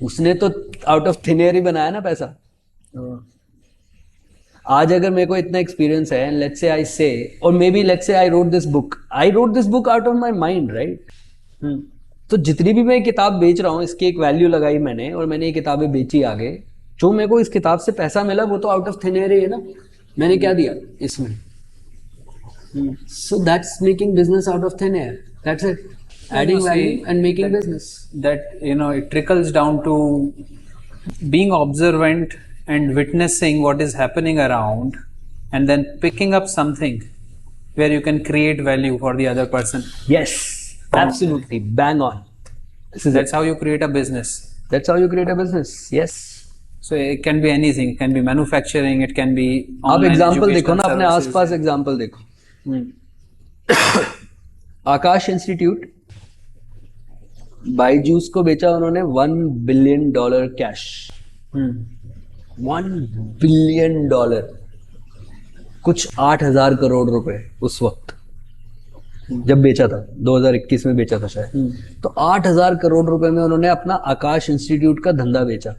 उसने तो आउट ऑफ थिन एयर ही बनाया ना पैसा. आज अगर मेरे को इतना एक्सपीरियंस है, लेट्स से आई से, और may be let's say I wrote this book out of my mind, right? तो जितनी भी मैं किताब बेच रहा हूँ, इसकी एक वैल्यू लगाई मैंने और मैंने ये किताबें बेची आगे, जो मेरे को इस किताब से पैसा मिला वो तो आउट ऑफ थिन एयर ही है ना. मैंने क्या दिया इसमें? So that's making business out of thin air. That's it. Adding value and making business. That, it trickles down to being observant and witnessing what is happening around, and then picking up something where you can create value for the other person. Yes, absolutely, bang on. That's how you create a business. That's how you create a business. Yes. So it can be anything. It can be manufacturing. It can be आप online example देखो educational ना, अपने services. आसपास example देखो. आकाश institute, Byju's को बेचा उन्होंने $1 billion cash. $1 billion, कुछ 8,000 करोड़ रुपए उस वक्त जब बेचा था. 2021 में बेचा था शायद. तो 8,000 करोड़ रुपए में उन्होंने अपना आकाश इंस्टीट्यूट का धंधा बेचा.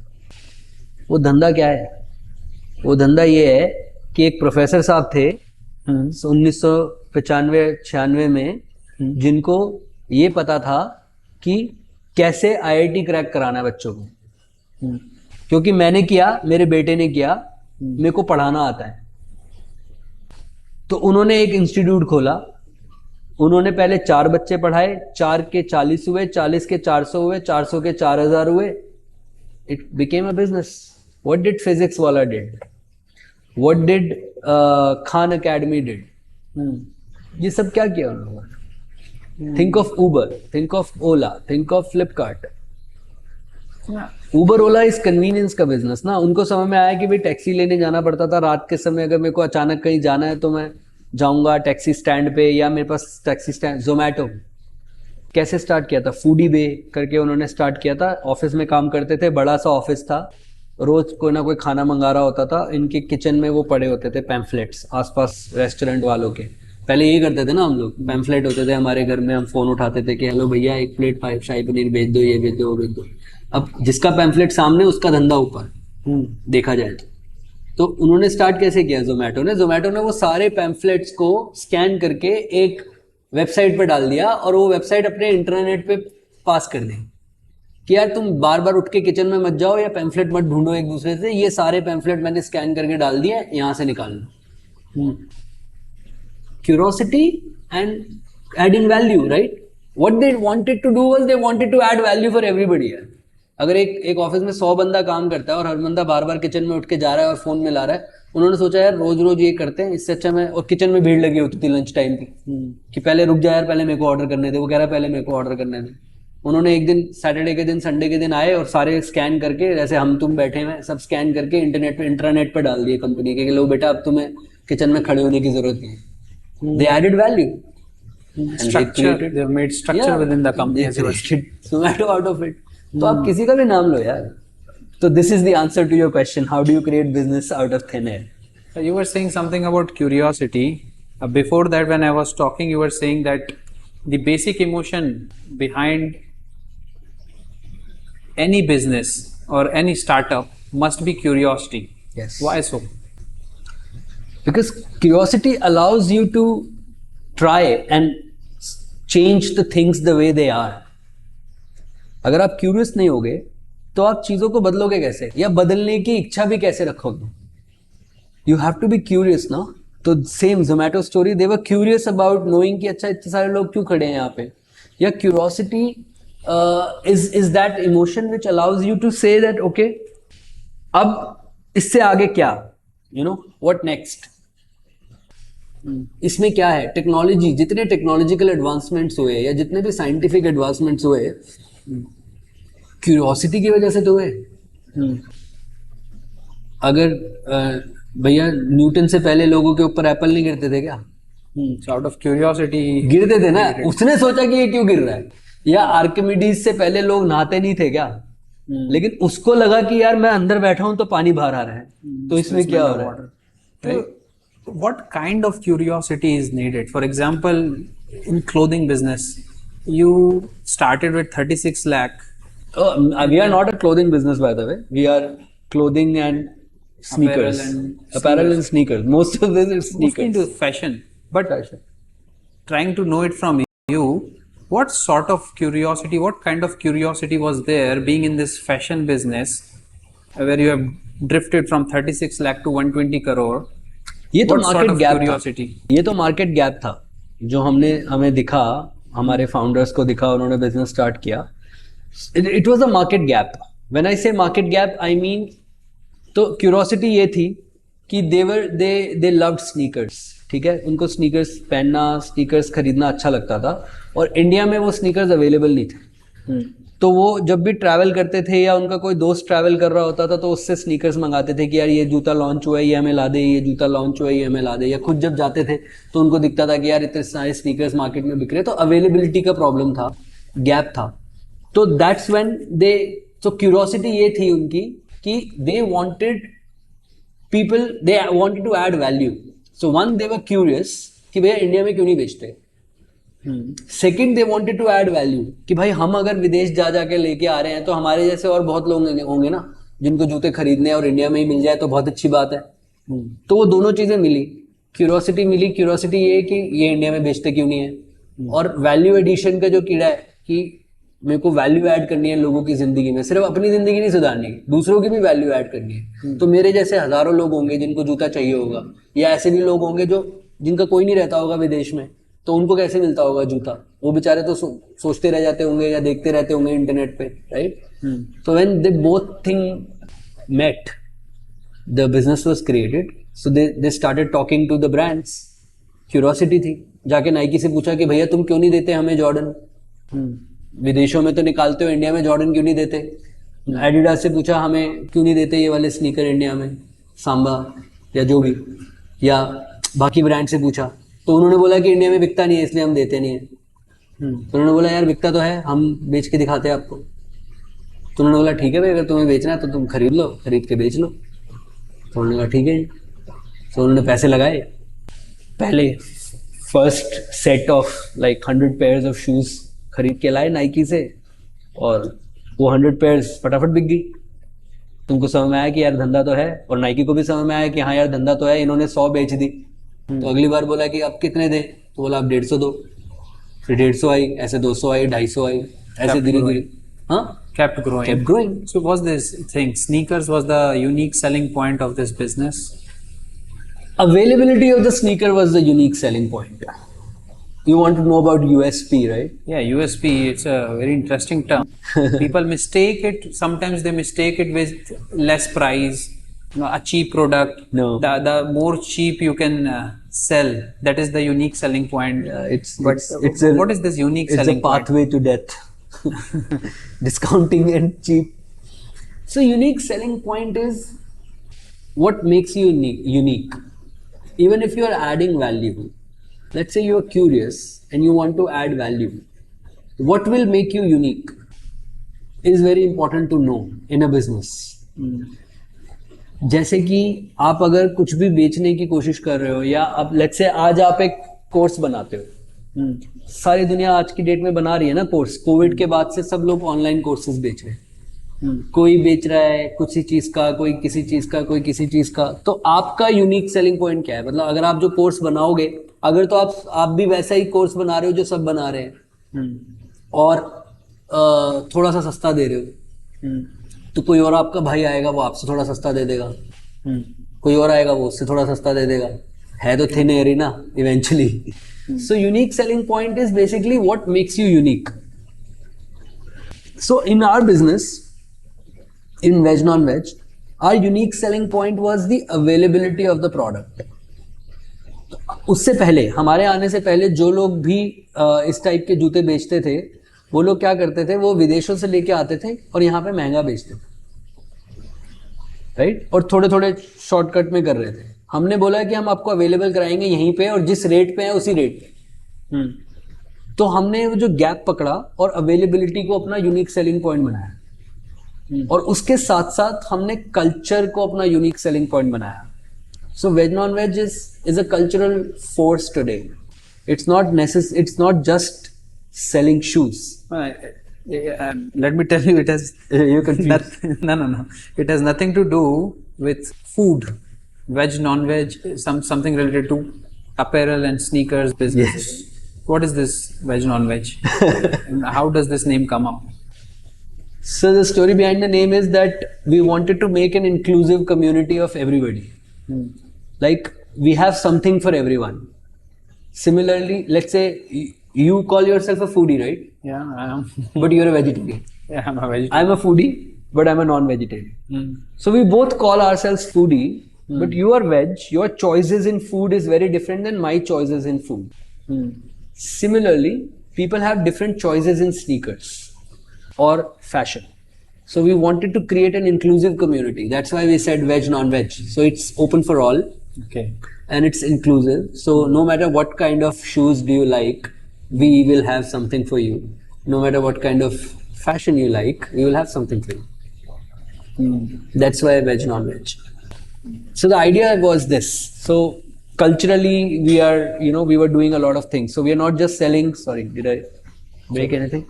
वो धंधा क्या है? वो धंधा ये है कि एक प्रोफेसर साहब थे 1995-96 में, जिनको ये पता था कि कैसे आईआईटी क्रैक कराना है बच्चों को. क्योंकि मैंने किया, मेरे बेटे ने किया, मेरे को पढ़ाना आता है. तो उन्होंने एक इंस्टीट्यूट खोला. उन्होंने पहले 4 बच्चे पढ़ाए, 4 के 40 हुए, 40 के 400 हुए, 400 के 4,000 हुए. It became a business. What did Physics Wallah did, what did Khan Academy did, ये सब क्या किया उन्होंने? Think of Uber, think of Ola, think of Flipkart. Uber Ola is convenience का बिजनेस ना. उनको समझ में आया कि भाई टैक्सी लेने जाना पड़ता था रात के समय. अगर मेरे को अचानक कहीं जाना है तो मैं जाऊंगा टैक्सी स्टैंड पे, या मेरे पास टैक्सी स्टैंड. जोमैटो कैसे स्टार्ट किया था? फूडी बे करके उन्होंने स्टार्ट किया था. ऑफिस में काम करते थे, बड़ा सा ऑफिस था, रोज कोई ना कोई खाना मंगा रहा होता था. इनके किचन में वो पड़े होते थे पैम्फलेट्स आसपास रेस्टोरेंट वालों के. पहले यही करते थे ना हम लोग. पैम्फलेट होते थे हमारे घर में, हम फोन उठाते थे कि हेलो भैया 1 प्लेट शाही पनीर भेज दो, ये भेज दो, वो भेज दो. अब जिसका पैम्फलेट सामने, उसका धंधा ऊपर, देखा जाए तो उन्होंने स्टार्ट कैसे किया? जोमैटो ने वो सारे पैम्फलेट्स को स्कैन करके एक वेबसाइट पे डाल दिया, और वो वेबसाइट अपने इंटरनेट पे पास कर दी कि यार तुम बार बार उठ के किचन में मत जाओ या पैम्फलेट मत ढूंढो एक दूसरे से, ये सारे पैम्फलेट मैंने स्कैन करके डाल दिए, यहाँ से निकाल लो. Curiosity and adding value, right? What they wanted to do was they wanted to add value for everybody. अगर एक ऑफिस में 100 बंदा काम करता है और हर बंदा बार बार किचन में उठ के जा रहा है और फोन मिला रहा है, उन्होंने सोचा यार रोज रोज ये करते हैं, इससे अच्छा मैं, और किचन में भीड़ लगी होती थी लंच टाइम की कि पहले रुक जा यार, पहले मेरे को ऑर्डर करने दे. वो कह रहा है पहले मेरे को ऑर्डर करने दे. उन्होंने एक दिन सैटरडे के दिन संडे के दिन आए और सारे स्कैन करके, जैसे हम तुम बैठे हुए हैं, सब स्कैन करके इंटरनेट पे इंट्रानेट पे डाल दिए कंपनी के कि लो बेटा अब तुम्हें किचन में खड़े होने की जरूरत नहीं। They added value, Structure, they've made structure within the company as well. Zomato out of it. तो आप किसी का भी नाम लो यार। तो this is the answer to your question, how do you create business out of thin air? You were saying something about curiosity. Before that, when I was talking, you were saying that the basic emotion behind any business or any startup must be curiosity. Yes. Why so? Because curiosity allows you to try and change the things the way they are. अगर आप curious नहीं होगे तो आप चीजों को बदलोगे कैसे, या बदलने की इच्छा भी कैसे रखोगे? You have to be curious ना। तो same Zomato story, they were curious about knowing कि अच्छा इतने सारे लोग क्यों खड़े हैं यहाँ पे। या curiosity is that emotion which allows you to say that okay अब इससे आगे क्या, यू नो व्हाट नेक्स्ट, इसमें क्या है। टेक्नोलॉजी, जितने टेक्नोलॉजिकल एडवांसमेंट्स हुए या जितने भी साइंटिफिक एडवांसमेंट्स हुए, क्यूरियोसिटी की वजह से तो हुए। अगर भैया न्यूटन से पहले लोगों के ऊपर एप्पल नहीं गिरते थे क्या? Out of curiosity, गिरते थे ना, उसने सोचा कि ये क्यों गिर रहा है। या आर्किमिडीज से पहले लोग नहाते नहीं थे क्या? लेकिन उसको लगा कि यार मैं अंदर बैठा हूं तो पानी बाहर आ रहा है, तो इसमें क्या हो रहा है? So, what kind of curiosity is needed? For example, in clothing business, you started with 36 lakh. We are not a clothing business, by the way. We are clothing and sneakers. Apparel and sneakers. Most of this is Mostly sneakers. into fashion. But trying to know it from you, what sort of curiosity, what kind of curiosity was there being in this fashion business where you have drifted from 36 lakh to 120 crore? ये तो What sort market of gap curiosity? था। ये तो market gap था जो हमें दिखा, हमारे फाउंडर्स को दिखा, उन्होंने बिजनेस स्टार्ट किया। It was a market gap. When I से मार्केट गैप आई मीन, तो क्यूरियोसिटी ये थी कि दे लव्ड स्नीकर्स, ठीक है, उनको स्नीकर्स पहनना, स्नीकर्स खरीदना अच्छा लगता था, और इंडिया में वो स्नीकर्स अवेलेबल नहीं थे। तो वो जब भी ट्रैवल करते थे या उनका कोई दोस्त ट्रैवल कर रहा होता था तो उससे स्नीकर्स मंगाते थे कि यार ये जूता लॉन्च हुआ है, ये हमें ला दे, ये जूता लॉन्च हुआ है, ये हमें ला दे। या खुद जब जाते थे तो उनको दिखता था कि यार इतने सारे स्नीकर्स मार्केट में बिक रहे, तो अवेलेबिलिटी का प्रॉब्लम था, गैप था। तो दैट्स व्हेन दे, तो क्यूरियोसिटी ये थी उनकी कि they wanted people, they wanted to add value. So one, they were curious कि भैया इंडिया में क्यों नहीं बेचते। Second, they wanted to add value कि भाई हम अगर विदेश जा जाके लेके आ रहे हैं तो हमारे जैसे और बहुत लोग होंगे ना जिनको जूते खरीदने हैं, और इंडिया में ही मिल जाए तो बहुत अच्छी बात है। तो वो दोनों चीजें मिली, क्यूरियोसिटी मिली। क्यूरियोसिटी ये कि ये इंडिया में बेचते क्यों नहीं है, और वैल्यू एडिशन का जो कीड़ा है कि मेरे को वैल्यू ऐड करनी है लोगों की जिंदगी में, सिर्फ अपनी जिंदगी नहीं सुधारनी, दूसरों की भी वैल्यू ऐड करनी है। तो मेरे जैसे हजारों लोग होंगे जिनको जूता चाहिए होगा, या ऐसे भी लोग होंगे जो जिनका कोई नहीं रहता होगा विदेश में, तो उनको कैसे मिलता होगा जूता? वो बेचारे तो सोचते रह जाते होंगे या देखते रहते होंगे इंटरनेट पे, राइट? तो when they both thing met, the business was created. So they started talking to the brands. Curiosity थी, जाके नाइकी से पूछा कि भैया तुम क्यों नहीं देते हमें जॉर्डन, विदेशों में तो निकालते हो, इंडिया में जॉर्डन क्यों नहीं देते? एडिडास से पूछा हमें क्यों नहीं देते ये वाले स्नीकर इंडिया में, सांबा या जो भी, या बाकी ब्रांड से पूछा, तो उन्होंने बोला कि इंडिया में बिकता नहीं है इसलिए हम देते नहीं है। तो उन्होंने बोला यार बिकता तो है, हम बेच के दिखाते हैं आपको। तो उन्होंने बोला ठीक है भाई, अगर तुम्हें बेचना है तो तुम खरीद लो, खरीद के बेच लो। तो उन्होंने कहा ठीक है। तो उन्होंने पैसे लगाए, पहले first set of like 100 pairs of shoes खरीद के लाए नाइकी से, और वो 100 पेयर्स फटाफट बिक गई। तुमको समझ में आया कि यार धंधा तो है, और नाइकी को भी समझ में आया कि हाँ यार धंधा तो है। इन्होंने 100 बेच दी, तो अगली बार बोला कि आप कितने दे, तो बोला आप 150 दो, फिर 150 आई, ऐसे 200 आई, 250 आई, ऐसे धीरे धीरे हाँ Kept growing. kept growing. So was this thing, sneakers was the unique selling point of this business? Availability of the sneaker was the unique selling point. You want to know about USP, right? Yeah, USP, it's a very interesting term. People mistake it, sometimes they mistake it with less price, you know, a cheap product. No. The more cheap you can sell, that is the unique selling point. It's But it's a what is this unique it's selling a pathway to death. discounting and cheap. So unique selling point is what makes you unique. Even if you are adding value, let's say you are curious and you want to add value, what will make you unique is very important to know in a business. जैसे कि आप अगर कुछ भी बेचने की कोशिश कर रहे हो, या आप लेट्स से आज आप एक कोर्स बनाते हो, सारी दुनिया आज की डेट में बना रही है ना कोर्स, कोविड के बाद से सब लोग ऑनलाइन कोर्सेज बेच रहे हैं, कोई बेच रहा है कुछ चीज का, कोई किसी चीज का, कोई किसी चीज का। तो आपका यूनिक सेलिंग पॉइंट क्या है? मतलब अगर आप जो कोर्स बनाओगे, अगर तो आप भी वैसा ही कोर्स बना रहे हो जो सब बना रहे हैं और थोड़ा सा सस्ता दे रहे हो, तो कोई और आपका भाई आएगा वो आपसे थोड़ा सस्ता दे देगा, कोई और आएगा वो उससे थोड़ा सस्ता दे देगा, है तो थिन एयर ही ना eventually. So unique selling point is basically what makes you unique. So in our business, in veg non-veg, our unique selling point was the availability of the product. उससे पहले, हमारे आने से पहले जो लोग भी इस टाइप के जूते बेचते थे, वो लोग क्या करते थे, वो विदेशों से लेके आते थे और यहाँ पे महंगा बेचते थे, राइट? और थोड़े थोड़े शॉर्टकट में कर रहे थे। हमने बोला कि हम आपको अवेलेबल कराएंगे यहीं पे और जिस रेट पे है उसी रेट पे। तो हमने जो गैप पकड़ा और अवेलेबिलिटी को अपना यूनिक सेलिंग पॉइंट बनाया, और उसके साथ साथ हमने कल्चर को अपना यूनिक सेलिंग पॉइंट बनाया। So veg non veg is a cultural force today. It's not just selling shoes. Let me tell you, it has You confused. no. It has nothing to do with food. Veg, non-veg, something related to apparel and sneakers business. Yes. What is this veg, non-veg? And how does this name come up? So the story behind the name is that we wanted to make an inclusive community of everybody. Like we have something for everyone. Similarly, let's say you call yourself a foodie, right? Yeah, I am. But you're a vegetarian. Yeah, I'm a vegetarian. I'm a foodie, but I'm a non-vegetarian. So we both call ourselves foodie, but you are veg. Your choices in food is very different than my choices in food. Similarly, people have different choices in sneakers or fashion. So we wanted to create an inclusive community. That's why we said veg, non-veg. So it's open for all. Okay. And it's inclusive. So no matter what kind of shoes do you like, we will have something for you. No matter what kind of fashion you like, we will have something for you. That's why veg, non-veg. So the idea was this. So culturally, we are, we were doing a lot of things. So we are not just selling. Sorry, did I break anything?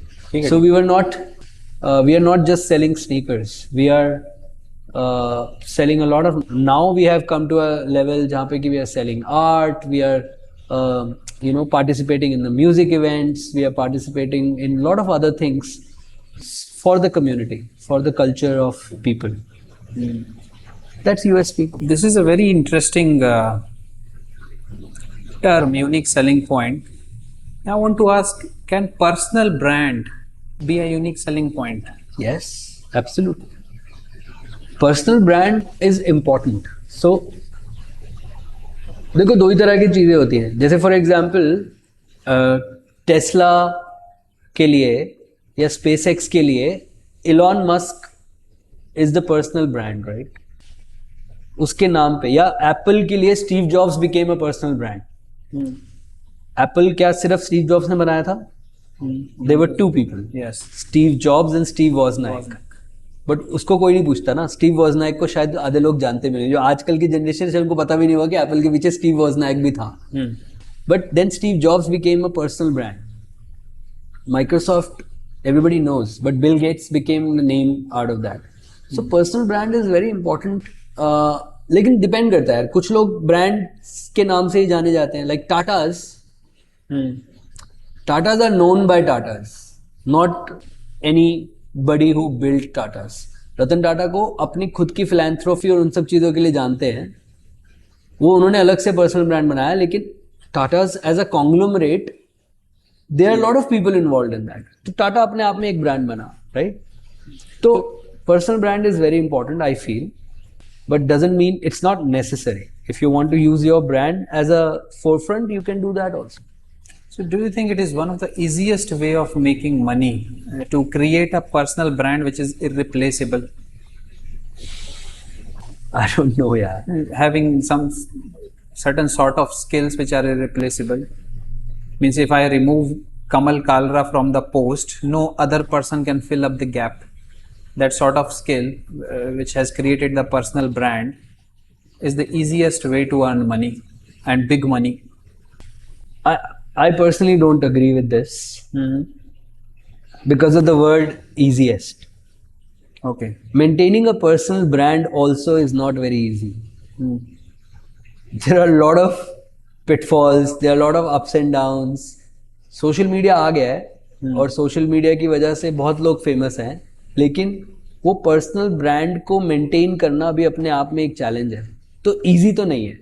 So we are not just selling sneakers. We are selling a lot of. Now we have come to a level जहाँ पे कि we are selling art. We are participating in the music events. We are participating in a lot of other things for the community, for the culture of people. That's USP. This is a very interesting term, unique selling point. I want to ask, can personal brand be a unique selling point? Yes, absolutely. Personal brand is important. So देखो दो ही तरह की चीज़ें होती हैं. जैसे for example Tesla के लिए या स्पेसएक्स के लिए Elon Musk is the personal brand, right? उसके नाम पे. या एप्पल के लिए Steve Jobs became a personal brand. Apple क्या सिर्फ स्टीव जॉब्स ने बनाया था? There were two people. Yes. Steve Jobs and Steve Wozniak. But उसको कोई नहीं पूछता ना. स्टीव वॉजनाइक को शायद आधे लोग जानते भी नहीं. जो आजकल की जनरेशन से उनको पता भी नहीं होगा कि एप्पल के पीछे स्टीव वॉजनाइक भी था. But then Steve Jobs became a personal brand. Microsoft everybody knows, but Bill Gates became the name out of that. So personal brand is very important. लेकिन डिपेंड करता है. कुछ लोग ब्रांड के नाम से ही जाने जाते हैं. Like Tatas. Tatas are known by Tatas, not anybody who built Tatas. Ratan Tata को अपनी खुद की फिलैंथ्रोफी और उन सब चीज़ों के लिए जानते हैं. वो उन्होंने अलग से पर्सनल ब्रांड बनाया. लेकिन Tatas as a conglomerate, there are a lot of people involved in that. तो टाटा अपने आप में एक ब्रांड बना, right? तो personal brand is very important, I feel, but doesn't mean it's not necessary. If you want to use your brand as a forefront, you can do that also. So do you think it is one of the easiest way of making money to create a personal brand which is irreplaceable? I don't know, yeah. Having some certain sort of skills which are irreplaceable. Means if I remove Kamal Kalra from the post, no other person can fill up the gap. That sort of skill which has created the personal brand is the easiest way to earn money and big money. I personally don't agree with this Mhm. because of the word easiest. Okay. Maintaining a personal brand also is not very easy. Hmm. There are a lot of pitfalls, there are a lot of ups and downs. Social media आ गया है और social media की वजह से बहुत लोग famous हैं, लेकिन वो पर्सनल ब्रांड को मेंटेन करना भी अपने आप में एक चैलेंज है, तो इजी तो नहीं है।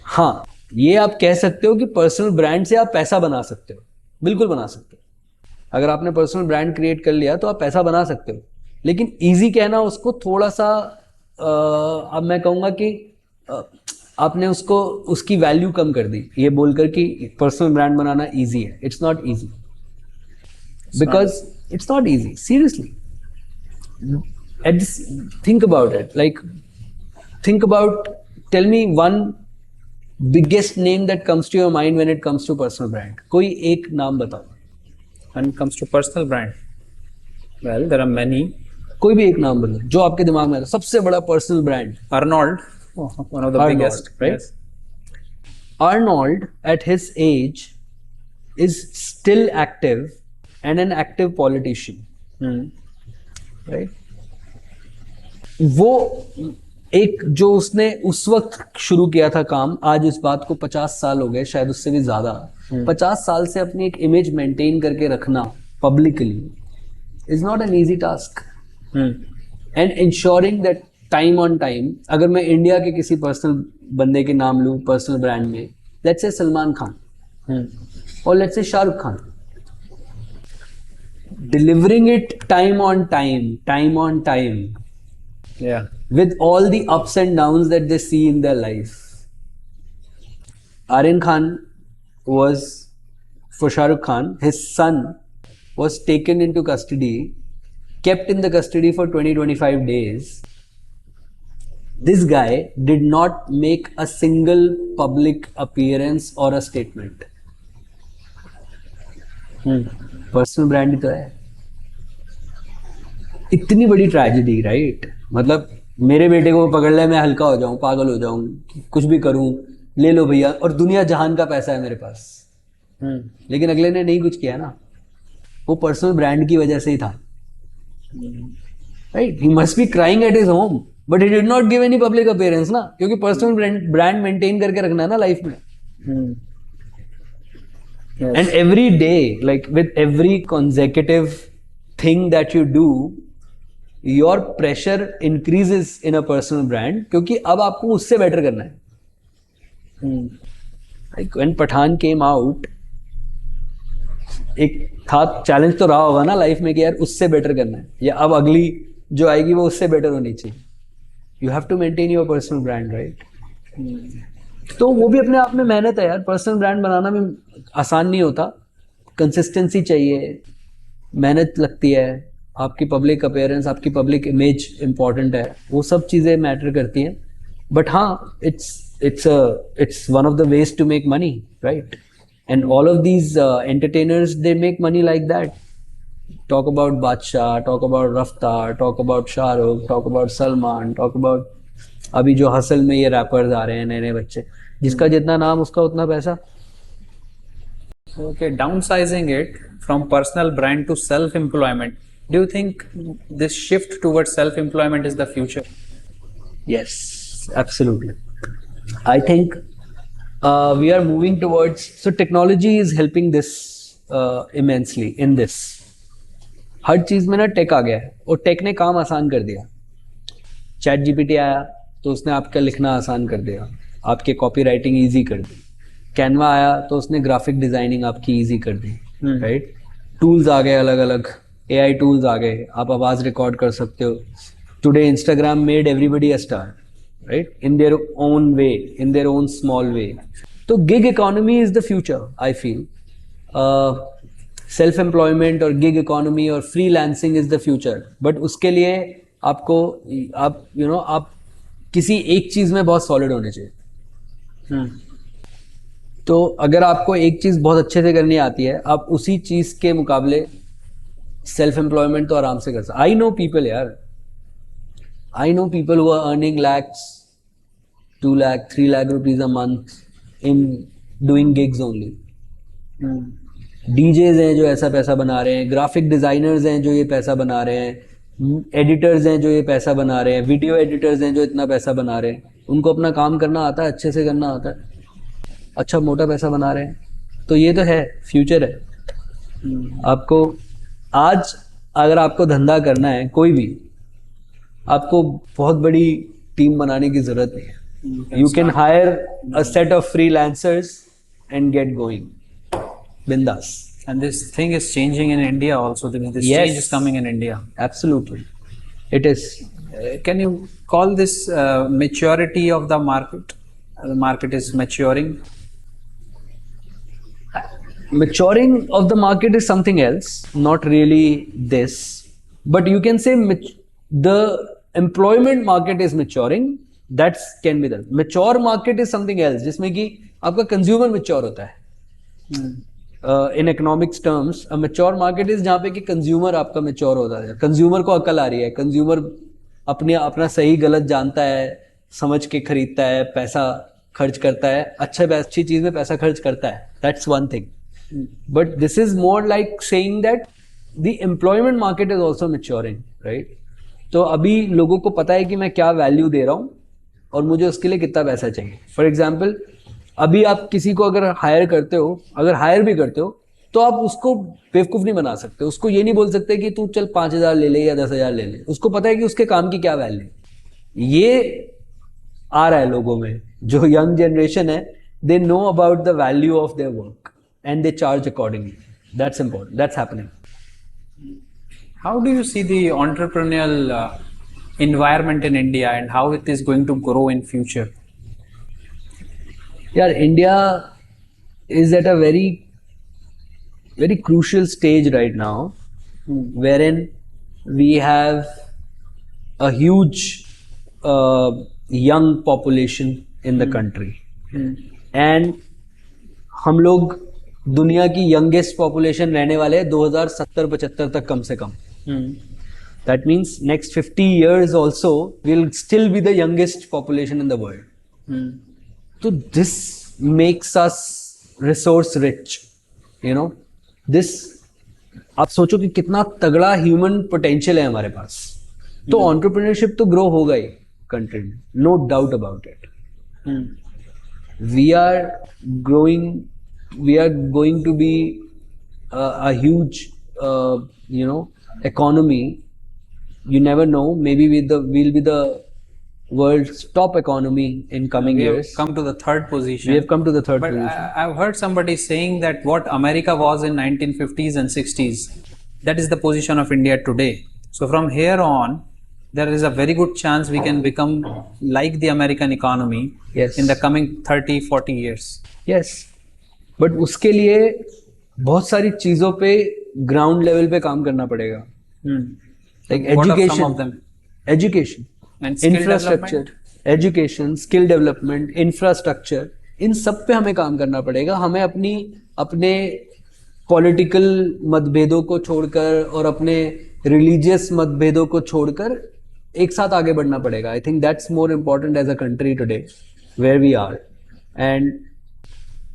हाँ, ये आप कह सकते हो कि पर्सनल ब्रांड से आप पैसा बना सकते हो, बिल्कुल बना सकते हो। अगर आपने पर्सनल ब्रांड क्रिएट कर लिया तो आप पैसा बना सकते हो, लेकिन इजी कहना उसको थोड़ा सा अब मैं कहूँगा कि आपने उसको उसकी वैल्यू कम कर दी ये बोलकर कि पर्सनल ब्रांड बनाना इजी है। It's not easy, because it's not easy, seriously. Think about it, like think about, tell me one biggest name that comes to your mind when it comes to personal brand. कोई एक नाम बताओ। When it comes to personal brand, well, there are many. कोई भी एक नाम बताओ जो आपके दिमाग में आता, सबसे बड़ा personal brand. Arnold, one of the Arnold, biggest, right? yes. Arnold at his age is still active and an active politician, right? वो एक जो उसने उस वक्त शुरू किया था काम, आज इस बात को 50 साल हो गए, शायद उससे भी ज्यादा। 50 साल से अपनी एक इमेज मेंटेन करके रखना publicly is not an easy task. And ensuring that time on time, अगर मैं इंडिया के किसी पर्सनल बंदे के नाम लूं पर्सनल ब्रांड में, लेट्स से सलमान खान और let's say Shahrukh Khan, delivering it time on time Yeah. with all the ups and downs that they see in their life. Aryan Khan was, for Shah Rukh Khan, his son was taken into custody, kept in the custody for 20-25 days. This guy did not make a single public appearance or a statement. Personal brand ही तो है। इतनी बड़ी tragedy, right? मतलब मेरे बेटे को पकड़ ले, मैं हल्का हो जाऊं, पागल हो जाऊं, कुछ भी करूं, ले लो भैया, और दुनिया जहान का पैसा है मेरे पास। लेकिन अगले ने नहीं कुछ किया ना, वो पर्सनल ब्रांड की वजह से ही था, right? He must be crying at his home, but he did not give any public appearance ना, क्योंकि पर्सनल ब्रांड मेंटेन करके रखना है ना लाइफ में। And every day, like with every consecutive thing that you do, your pressure increases in a personal brand, क्योंकि अब आपको उससे बेटर करना है। Like when Pathan came out, एक था चैलेंज तो रहा होगा ना लाइफ में कि यार उससे बेटर करना है, या अब अगली जो आएगी वो उससे बेटर होनी चाहिए। You have to maintain your personal brand, right? तो वो भी अपने आप में मेहनत है यार, पर्सनल ब्रांड बनाना भी आसान नहीं होता, कंसिस्टेंसी चाहिए, मेहनत लगती है, आपकी पब्लिक अपीयरेंस, आपकी पब्लिक इमेज इंपॉर्टेंट है, वो सब चीज़ें मैटर करती हैं। बट हाँ, it's one of the ways to make money, right? And all of these entertainers, they make money like that. Talk about Badshah, talk about Raftaar, talk about Shah Rukh, talk about Salman, talk about अभी जो hustle में ये rappers आ रहे हैं नए नए बच्चे, जिसका जितना नाम उसका उतना पैसा। Okay, downsizing it from personal brand to self-employment. Do you think this shift towards self-employment is the future? Yes, absolutely. I think we are moving towards, so technology is helping this immensely in this. हर चीज में ना take आ गया है, और take ने काम आसान कर दिया। चैट जीपीटी आया तो उसने आपका लिखना आसान कर दिया, आपके कॉपी राइटिंग ईजी कर दी। कैनवा आया तो उसने ग्राफिक डिजाइनिंग आपकी ईजी कर दी, राइट? टूल्स आ गए, अलग अलग एआई टूल्स आ गए, आप आवाज रिकॉर्ड कर सकते हो। Today Instagram made everybody a star, right? In their own way, in their own small way. तो gig economy is the future I feel. Self employment और गिग इकोनॉमी और freelancing is the future. But उसके लिए आपको आप किसी एक चीज में बहुत सॉलिड होने चाहिए. तो अगर आपको एक चीज बहुत अच्छे से करनी आती है, आप उसी चीज के मुकाबले सेल्फ एम्प्लॉयमेंट तो आराम से कर सकते. आई नो पीपल यार, I know people who are earning lakhs, 2 lakh, 3 lakh rupees a month in doing gigs only. डीजेज हैं जो ऐसा पैसा बना रहे हैं, ग्राफिक डिजाइनर्स हैं जो ये पैसा बना रहे हैं, एडिटर्स हैं जो ये पैसा बना रहे हैं, वीडियो एडिटर्स हैं जो इतना पैसा बना रहे हैं. उनको अपना काम करना आता है, अच्छे से करना आता है, अच्छा मोटा पैसा बना रहे हैं. तो ये तो है, फ्यूचर है. आपको आज अगर आपको धंधा करना है कोई भी, आपको बहुत बड़ी टीम बनाने की जरूरत नहीं है. You can hire a set of freelancers and get going बिंदास. And this thing is changing in India also. This Yes. change is coming in India. Absolutely, it is. Can you call this maturity of the market? The market is maturing. Maturing of the market is something else, not really this. But you can say the employment market is maturing. That can be the mature market is something else, जिसमें कि आपका consumer mature होता है. In economics terms, a mature market is जहाँ पे कि consumer आपका mature होता है. Consumer को अकल आ रही है, consumer अपना सही गलत जानता है, समझ के खरीदता है, पैसा खर्च करता है, अच्छी चीज में पैसा खर्च करता है. That's one thing. But this is more like saying that the employment market is also maturing, right? तो अभी लोगों को पता है कि मैं क्या वैल्यू दे रहा हूँ और मुझे उसके लिए कितना पैसा चाहिए. फॉर एग्जाम्पल, अभी आप किसी को अगर हायर करते हो, अगर हायर भी करते हो, तो आप उसको बेवकूफ नहीं बना सकते. उसको ये नहीं बोल सकते कि तू चल 5,000 ले ले या 10,000 ले ले. उसको पता है कि उसके काम की क्या वैल्यू. ये आ रहा है लोगों में. जो यंग जनरेशन है, they know about the value of their work and they charge accordingly. That's important. That's happening. How do you see the entrepreneurial environment in India and how it is going to grow in future? Yeah, India is at a very crucial stage right now, wherein we have a huge young population in the country, and हम लोग दुनिया की youngest population रहने वाले हैं 2070-75 तक कम से कम. That means next 50 years also we'll still be the youngest population in the world. So this makes us resource rich, you know. This आप सोचो कि कितना तगड़ा ह्यूमन पोटेंशियल है हमारे पास. तो एंटरप्रेन्योरशिप तो ग्रो होगा ही कंट्री में, no doubt about it. We are growing, we are going to be a huge economy. You never know, maybe we'll be the world's top economy in coming We have years. come to the third position. We have come to the third But position. I've heard somebody saying that what America was in 1950s and 60s, that is the position of India today. So from here on, there is a very good chance we can become like the American economy Yes. in the coming 30-40 years. Yes. But उसके लिए बहुत सारी चीजों पे ground level पे काम करना पड़ेगा. Like education, And skill infrastructure, education, skill development, infrastructure, इन सब पे हमें काम करना पड़ेगा. हमें अपने पॉलिटिकल मतभेदों को छोड़कर और अपने रिलीजियस मतभेदों को छोड़कर एक साथ आगे बढ़ना पड़ेगा. I think that's more important as a country today where we are. And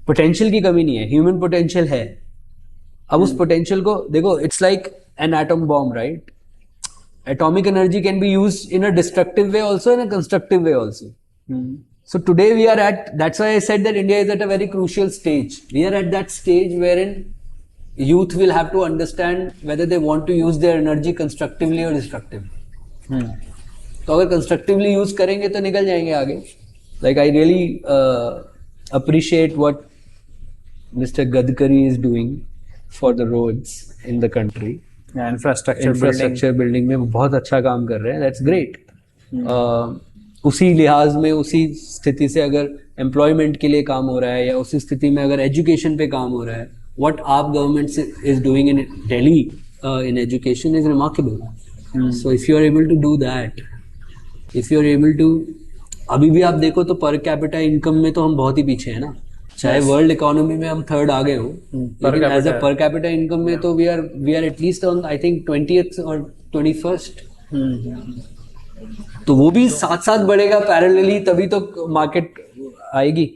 potential की कमी नहीं है, ह्यूमन पोटेंशियल है. अब उस पोटेंशियल को देखो, it's like an atom bomb, right? Atomic energy can be used in a destructive way also, in a constructive way also. So today we are at, that's why I said that India is at a very crucial stage. We are at that stage wherein youth will have to understand whether they want to use their energy constructively or destructively. तो अगर constructively use करेंगे तो निकल जाएंगे आगे. Like I really appreciate what Mr. Gadkari is doing for the roads in the country. Yeah, infrastructure building में बहुत अच्छा काम कर रहे हैं. That's great. उसी लिहाज में, उसी स्थिति से अगर एम्प्लॉयमेंट के लिए काम हो रहा है, या उस स्थिति में अगर एजुकेशन पे काम हो रहा है, what AAP government is doing in Delhi in education is remarkable. So if you are able to do that, if you are able to, अभी भी आप देखो तो पर कैपिटा इनकम में तो हम बहुत ही पीछे हैं ना. चाहे वर्ल्ड इकोनॉमी में हम थर्ड आ गए हो, लेकिन as a per capita income में तो we are at least on I think 20th और 21st. तो वो भी साथ साथ बढ़ेगा पैरेलली, तभी तो मार्केट आएगी.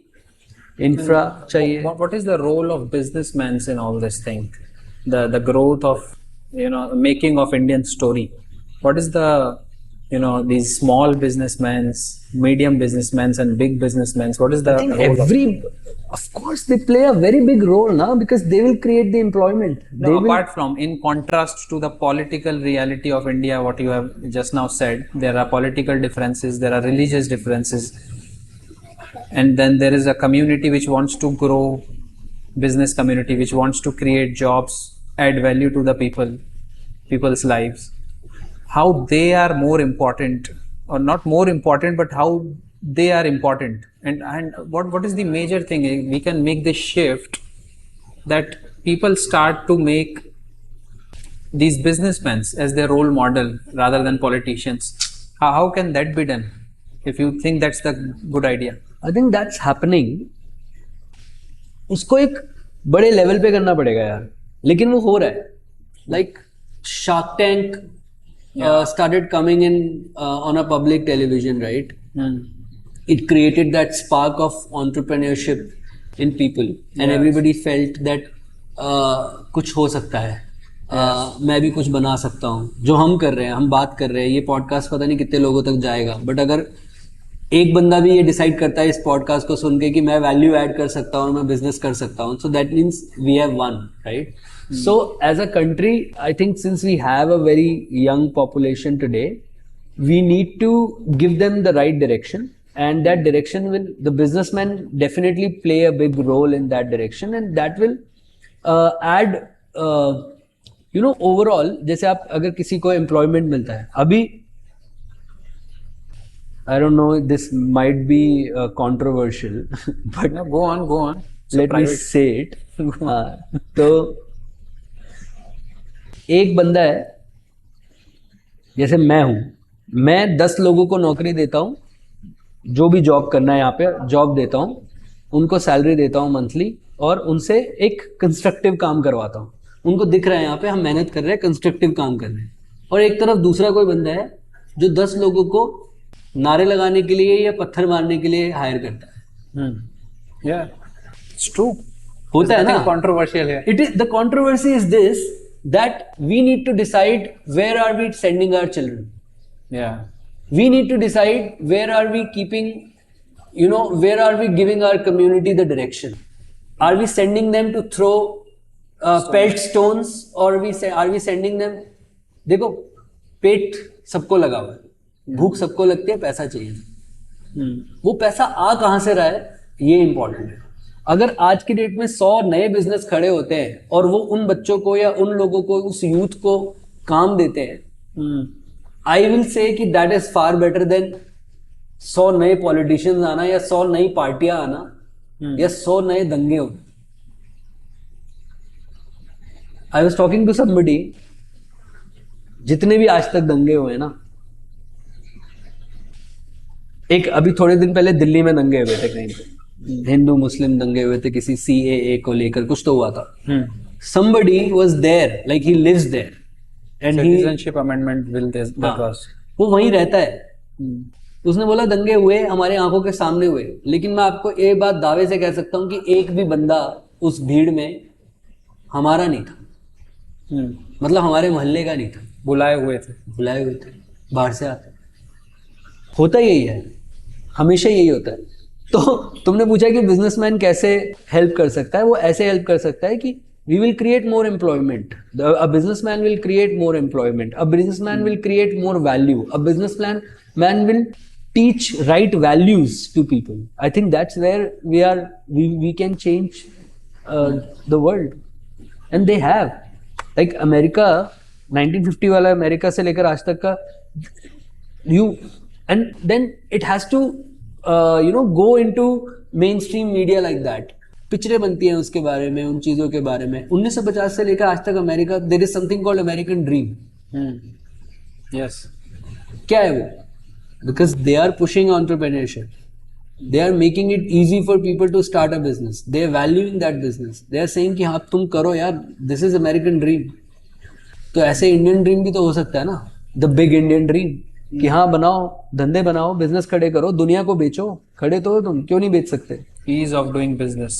इंफ्रा चाहिए. What is the role of businessmen in all this thing? The growth of, you know, making of Indian story. What is the, you know, these small businessmen, medium businessmen and big businessmen? What is the I think role of course they play a very big role now, because they will create the employment. No, apart from, in contrast to the political reality of India, what you have just now said, there are political differences, there are religious differences, and then there is a community which wants to grow, business community which wants to create jobs, add value to the people's lives. How they are more important, or not more important, but how they are important, and what is the major thing we can make this shift, that people start to make these businessmen as their role model rather than politicians. How can that be done, if you think that's the good idea? I think that's happening. उसको एक बड़े level पे करना पड़ेगा यार, लेकिन वो हो रहा है. Like Shark Tank started coming in on a public television, right? It created that spark of entrepreneurship in people, and everybody felt that कुछ हो सकता है. मैं भी कुछ बना सकता हूँ. जो हम कर रहे हैं, हम बात कर रहे हैं, ये पॉडकास्ट पता नहीं कितने लोगों तक जाएगा, बट अगर एक बंदा भी ये डिसाइड करता है इस पॉडकास्ट को सुन के कि मैं वैल्यू ऐड कर सकता हूँ, मैं बिजनेस कर सकता हूँ, so that means we have one, right? So as a country, I think since we have a very young population today, we need to give them the right direction, and that direction will, the businessmen definitely play a big role in that direction, and that will add, you know, overall. जैसे आप अगर किसी को employment मिलता है अभी, I don't know, this might be controversial, but No, go on. So let me private. say it. तो एक बंदा है, जैसे मैं हूं, मैं 10 लोगों को नौकरी देता हूं, जो भी जॉब करना है यहाँ पे जॉब देता हूं, उनको सैलरी देता हूं मंथली, और उनसे एक कंस्ट्रक्टिव काम करवाता हूं. उनको दिख रहा है यहाँ पे हम मेहनत कर रहे हैं, कंस्ट्रक्टिव काम कर रहे हैं. और एक तरफ दूसरा कोई बंदा है जो 10 लोगों को नारे लगाने के लिए या पत्थर मारने के लिए हायर करता है. Yeah, it's true. होता है ना. Controversial here. It is, the controversy is this, that we need to decide where are we sending our children. Yeah. We need to decide where are we keeping, you know, where are we giving our community the direction. Are we sending them to throw pelt stones, or are we sending them, देखो पेट सबको लगा हुआ है, भूख सबको लगती है, पैसा चाहिए. वो पैसा आ कहाँ से रहा है, ये इंपॉर्टेंट है. अगर आज की डेट में 100 नए बिजनेस खड़े होते हैं और वो उन बच्चों को या उन लोगों को, उस यूथ को काम देते हैं, आई विल से कि that is far better than 100 नए पॉलिटिशियंस आना, या 100 नई पार्टियां आना, या 100 नए दंगे होना. I was talking to somebody, जितने भी आज तक दंगे हुए ना, एक अभी थोड़े दिन पहले दिल्ली में दंगे हुए थे, कहीं पे हिंदू मुस्लिम दंगे हुए थे किसी CAA को लेकर, कुछ तो हुआ था. Somebody was there, like he lives there, and Citizenship Amendment Bill that was. वो वहीं रहता है. उसने बोला दंगे हुए, हमारे आंखों के सामने हुए, लेकिन मैं आपको एक बात दावे से कह सकता हूँ कि एक भी बंदा उस भीड़ में हमारा नहीं था. मतलब हमारे मोहल्ले का नहीं था. बुलाए हुए थे, बाहर से आते. होता यही है, हमेशा यही होता है. तो तुमने पूछा कि बिजनेसमैन कैसे हेल्प कर सकता है. वो ऐसे हेल्प कर सकता है कि we will create more employment. A businessman will create more employment. A businessman will create more value. A businessman will teach right values to people. I think that's where we can change the world, and they have, like America, 1950 वाला America से लेकर आज तक का, and then it has to go into main stream media like that, पिक्चरें बनती हैं उसके बारे में, उन चीज़ों के बारे में। 1950 से लेकर आज तक America, there is something called American dream. Yes. क्या है वो? Because they are pushing entrepreneurship, they are making it easy for people to start a business, they are valuing that business, they are saying कि हाँ तुम करो यार, this is American dream. तो ऐसे इंडियन ड्रीम भी तो हो सकता है ना, द बिग इंडियन ड्रीम, कि हाँ बनाओ, धंधे बनाओ, बिजनेस खड़े करो, दुनिया को बेचो। खड़े तो हो तुम, क्यों नहीं बेच सकते? Ease of doing business.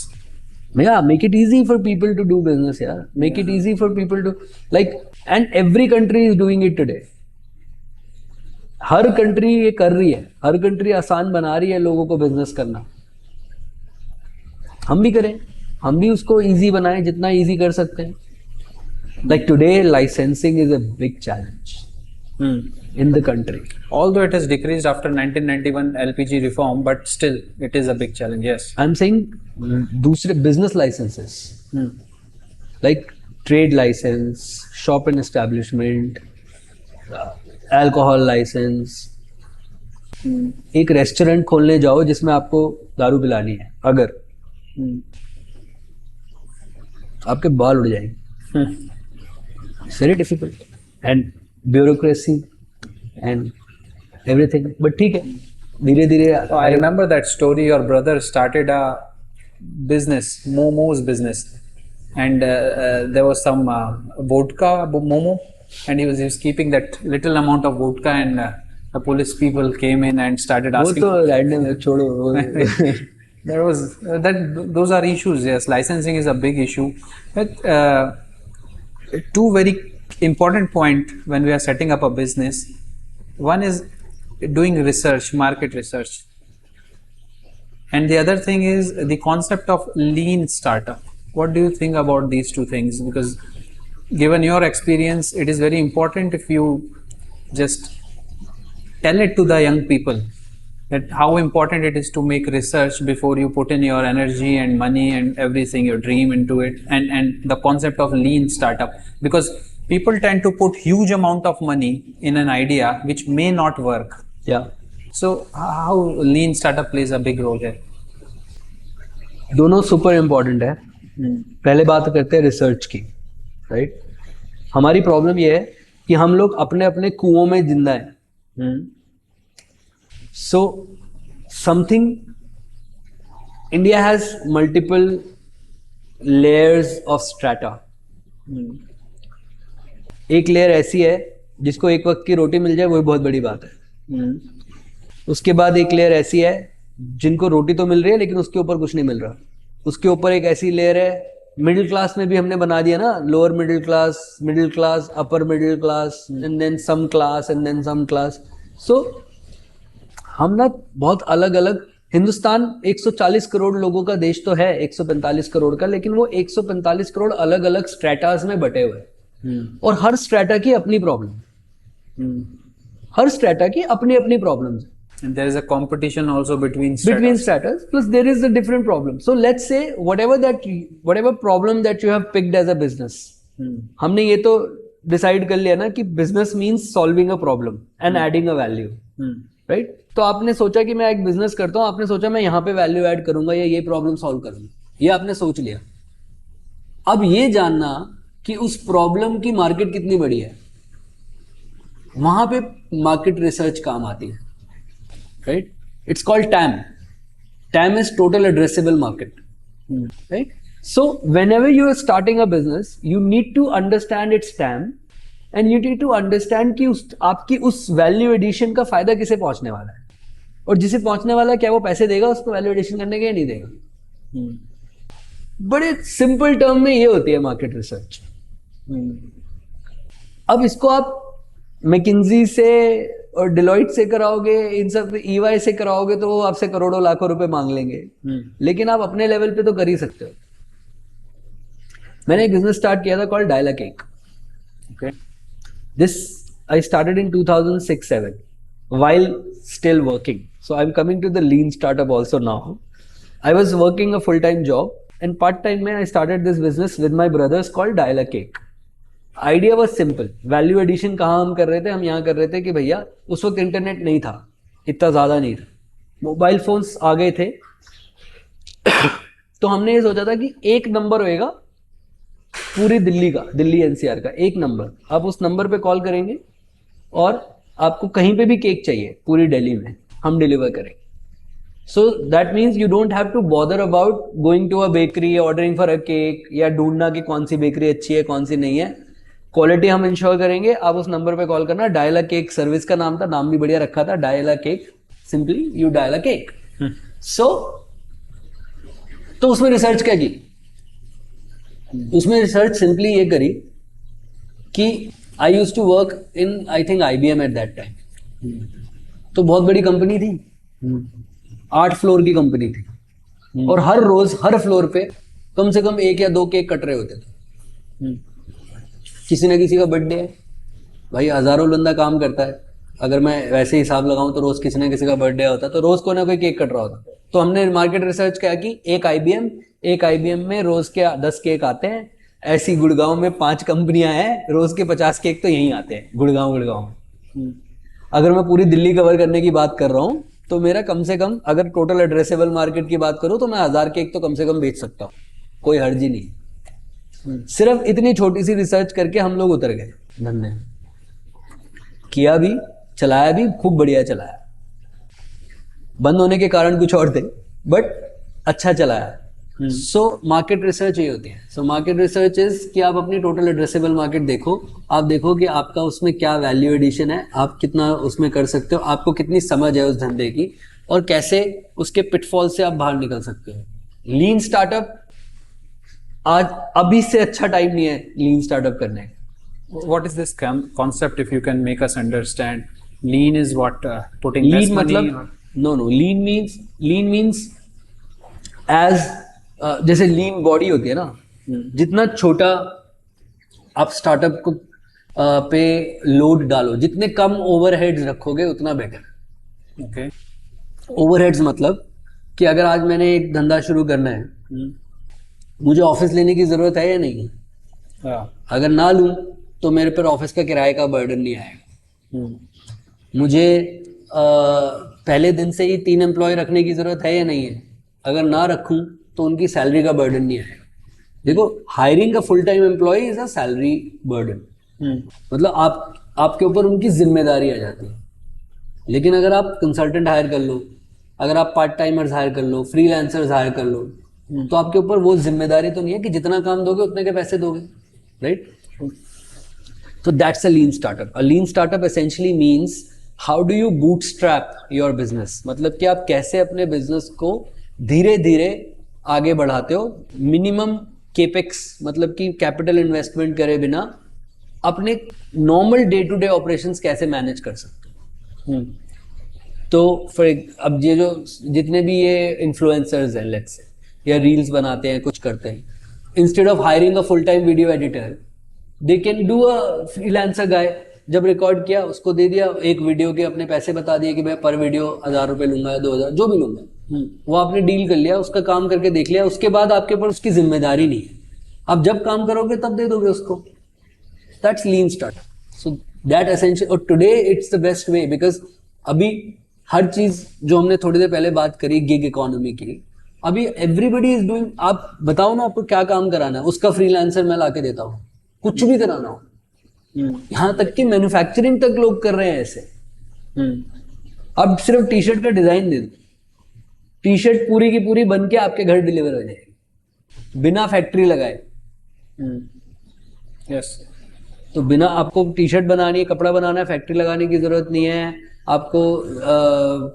Yeah, make it easy for people to do business, yeah. Make it easy for people to, like, and every country is doing it today. Her country ये कर रही है, हर कंट्री आसान बना रही है लोगों को बिजनेस करना। हम भी करें, हम भी उसको इजी बनाएं जितना इजी कर सकते हैं। Like today, licensing is a big challenge in the country. Although it has decreased after 1991 LPG reform, but still it is a big challenge. Yes. I'm saying दूसरे business licenses, like trade license, shop and establishment, alcohol license. एक restaurant खोलने जाओ जिसमें आपको दारू पिलानी है, अगर आपके बाल उड़ जाएंगे। It's very difficult and bureaucracy and everything, but ठीक है, धीरे धीरे। I remember that story. Your brother started a business, Momo's business, and there was some vodka Momo, and he was keeping that little amount of vodka, and the police people came in and started वो asking. तो random है, छोड़ो। There was those are issues. Yes, licensing is a big issue. But two very important point when we are setting up a business. One is doing research, market research, and the other thing is the concept of lean startup. What do you think about these two things? Because given your experience, it is very important if you just tell it to the young people that how important it is to make research before you put in your energy and money and everything, your dream into it, and the concept of lean startup, because people tend to put huge amount of money in an idea which may not work. Yeah. So how lean startup plays a big role here? दोनों super important है। पहले बात करते हैं research की, right? हमारी problem ये है कि हम लोग अपने अपने कुओं में जिंदा हैं। So something, India has multiple layers of strata. एक लेयर ऐसी है जिसको एक वक्त की रोटी मिल जाए, वही बहुत बड़ी बात है। उसके बाद एक लेयर ऐसी है जिनको रोटी तो मिल रही है लेकिन उसके ऊपर कुछ नहीं मिल रहा। उसके ऊपर एक ऐसी लेयर है, मिडिल क्लास में भी हमने बना दिया ना, lower middle class, upper middle class, and then some class, and then some class. So हम ना बहुत अलग अलग, हिंदुस्तान 140 करोड़ लोगों का देश तो है, 145 करोड़ का, लेकिन वो 145 करोड़ अलग अलग स्ट्रेटास में बटे हुए हैं। और हर स्ट्रेटा की अपनी प्रॉब्लम, हर स्ट्रेटा की अपनी अपनी प्रॉब्लम्स है। And there is a competition also between stratas, plus there is a different problem. So let's say whatever problem that you have picked as a business, हमने ये तो डिसाइड कर लिया ना कि business means solving a problem and adding a value, right? तो आपने सोचा कि मैं एक बिजनेस करता हूँ, आपने सोचा मैं यहाँ पे वैल्यू ऐड करूंगा या ये प्रॉब्लम सॉल्व करूंगा, ये आपने सोच लिया। अब ये जानना कि उस प्रॉब्लम की मार्केट कितनी बड़ी है, वहां पे मार्केट रिसर्च काम आती है, right? It's called TAM. TAM is total addressable market, right? So whenever you are starting a business, you need to understand its TAM and you need to understand कि आपकी उस वैल्यू एडिशन का फायदा किसे पहुंचने वाला है, और जिसे पहुंचने वाला है क्या वो पैसे देगा उसको वैल्यू एडिशन करने के, नहीं देगा। बड़े सिंपल टर्म में ये होती है मार्केट रिसर्च। अब इसको आप मैकिंजी से और डिलॉइट से कराओगे, इन सब EY से कराओगे तो वो आपसे करोड़ों लाखों रुपए मांग लेंगे, लेकिन आप अपने लेवल पे तो कर ही सकते हो। मैंने एक बिजनेस स्टार्ट किया था called dial a cake. This I started in 2006-07 while still working. So I'm coming to the lean startup also now. I was working a full-time job and part-time में I started this business with my brothers called Dial a Cake. Idea was simple. Value addition कहाँ हम कर रहे थे? हम यहाँ कर रहे थे कि भैया उस वक्त इंटरनेट नहीं था, इतना ज़्यादा नहीं था, मोबाइल फोन्स आ गए थे, तो हमने ये सोचा था कि एक नंबर होएगा पूरी दिल्ली का, दिल्ली एनसीआर का एक नंबर, आप उस नंबर पे कॉल करेंगे और आपको कहीं पे भी केक चाहिए पूरी दिल्ली में, हम डिलीवर करेंगे. So that means you don't have to bother about going to a bakery, ordering for a cake या ढूंढना कि कौन सी बेकरी अच्छी है कौन सी नहीं है. क्वालिटी हम इंश्योर करेंगे, आप उस नंबर पे कॉल करना. डायल अ केक सर्विस का नाम था, नाम भी बढ़िया रखा था, dial a cake, simply you dial a cake. So तो उसमें रिसर्च क्या की, उसमें रिसर्च सिंपली ये करी कि I use to work in I think IBM at that time. तो बहुत बड़ी कंपनी थी, 8 फ्लोर की कंपनी थी और हर रोज हर फ्लोर पे कम से कम 1 या 2 केक कट रहे होते थे. किसी ना किसी का बर्थडे है, भाई हजारों बंदा काम करता है, अगर मैं वैसे हिसाब लगाऊं तो रोज किसी ना किसी का बर्थडे होता है, तो रोज कोई ना कोई केक कट रहा होता. तो हमने मार्केट रिसर्च किया कि एक IBM में रोज के 10 केक आते हैं. ऐसी गुड़गांव में 5 कंपनियां हैं, रोज के 50 केक तो यहीं आते हैं गुड़गांव में. अगर मैं पूरी दिल्ली कवर करने की बात कर रहा हूँ तो मेरा कम से कम, अगर टोटल एड्रेसेबल मार्केट की बात करूँ तो मैं 1000 केक तो कम से कम बेच सकता हूँ, कोई हर्ज ही नहीं. सिर्फ इतनी छोटी सी रिसर्च करके हम लोग उतर गए धंधे में. किया भी, चलाया भी, खूब बढ़िया चलाया. बंद होने के कारण कुछ और थे, बट अच्छा चलाया. सो मार्केट रिसर्च ये होती है. सो मार्केट रिसर्च इज कि आप अपनी टोटल एड्रेसेबल मार्केट देखो, आप देखो कि आपका उसमें क्या वैल्यू एडिशन है, आप कितना उसमें कर सकते हो, आपको कितनी समझ है उस धंधे की, और कैसे उसके पिटफॉल से आप बाहर निकल सकते हो. लीन स्टार्टअप, आज अभी से अच्छा टाइम नहीं है लीन स्टार्टअप करने का. What is this concept, if you can make us understand? Lean is what? Putting less lean money? मतलब नो लीन मीन्स एज जैसे लीन बॉडी होती है ना, जितना छोटा आप स्टार्टअप को पे लोड डालो, जितने कम ओवरहेड्स रखोगे उतना बेटर. Okay. ओवरहेड्स मतलब कि अगर आज मैंने एक धंधा शुरू करना है, मुझे ऑफिस लेने की जरूरत है या नहीं है. Yeah. अगर ना लूं तो मेरे पर ऑफिस का किराए का बर्डन नहीं आएगा. मुझे पहले दिन से ही 3 एम्प्लॉय रखने की जरूरत है या नहीं है. अगर ना रखूं तो उनकी सैलरी का बर्डन नहीं आएगा. देखो, हायरिंग का full time employ is a salary burden. मतलब आपके ऊपर उनकी जिम्मेदारी आ जाती है. लेकिन अगर आप कंसल्टेंट हायर कर लो, अगर आप पार्ट टाइमर्स हायर कर लो, फ्रीलांसर्स हायर कर लो, तो आपके ऊपर वो जिम्मेदारी तो नहीं है कि जितना काम दोगे उतने के पैसे दोगे, right? So that's a lean startup. A lean startup essentially means how do you bootstrap your business? मतलब कि आप कैसे अपने बिजनेस को धीरे धीरे आगे बढ़ाते हो, मिनिमम केपेक्स मतलब कि कैपिटल इन्वेस्टमेंट करे बिना अपने normal day to day operations कैसे मैनेज कर सकते हो. तो अब ये जो जितने भी ये इन्फ्लुएंसर्स हैं, लेट्स से, या रील्स बनाते हैं, कुछ करते हैं, instead of hiring a full time video editor, they can do a freelancer guy. जब रिकॉर्ड किया, उसको दे दिया, एक वीडियो के अपने पैसे बता दिए कि मैं पर वीडियो 1000 रुपये लूंगा या 2000, जो भी लूंगा. वो आपने डील कर लिया, उसका काम करके देख लिया, उसके बाद आपके ऊपर उसकी जिम्मेदारी नहीं है. आप जब काम करोगे तब दे दोगे उसको. That's lean startup. So that essential, और today it's the best way, because अभी हर चीज जो हमने थोड़ी देर पहले बात करी गिग इकोनॉमी की, अभी एवरीबडी इज डूइंग. आप बताओ ना, आपको क्या काम कराना है, उसका फ्रीलांसर मैं लाके देता हूँ. कुछ भी कराना हो, यहां तक कि मैन्युफैक्चरिंग तक लोग कर रहे हैं ऐसे. अब सिर्फ टी शर्ट का डिजाइन दे दो, टी शर्ट पूरी की पूरी बन के आपके घर डिलीवर हो जाएगी बिना फैक्ट्री लगाए. Yes. तो बिना, आपको टी शर्ट बनानी है, कपड़ा बनाना है, फैक्ट्री लगाने की जरूरत नहीं है. आपको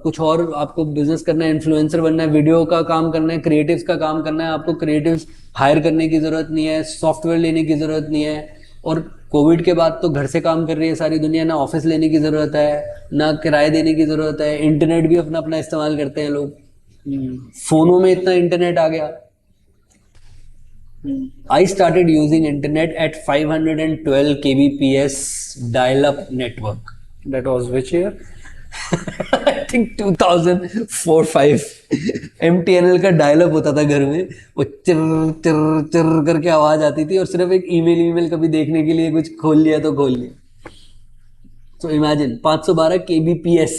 कुछ और आपको बिजनेस करना है, इन्फ्लुएंसर बनना है, वीडियो का काम करना है, क्रिएटिव्स का काम करना है, आपको क्रिएटिव्स हायर करने की जरूरत नहीं है, सॉफ्टवेयर लेने की जरूरत नहीं है. और कोविड के बाद तो घर से काम कर रही है सारी दुनिया, ना ऑफिस लेने की जरूरत है, ना किराए देने की जरूरत है. इंटरनेट भी अपना अपना इस्तेमाल करते हैं लोग. फोनों में इतना इंटरनेट आ गया. I started using internet at 512 kbps dial-up network. That was which year? I think 2004-5. MTNL का डायलअप होता था घर में, वो चिर चिर चिर करके आवाज आती थी, और सिर्फ एक ईमेल कभी देखने के लिए कुछ खोल लिया तो खोल लिया. So imagine 512 kbps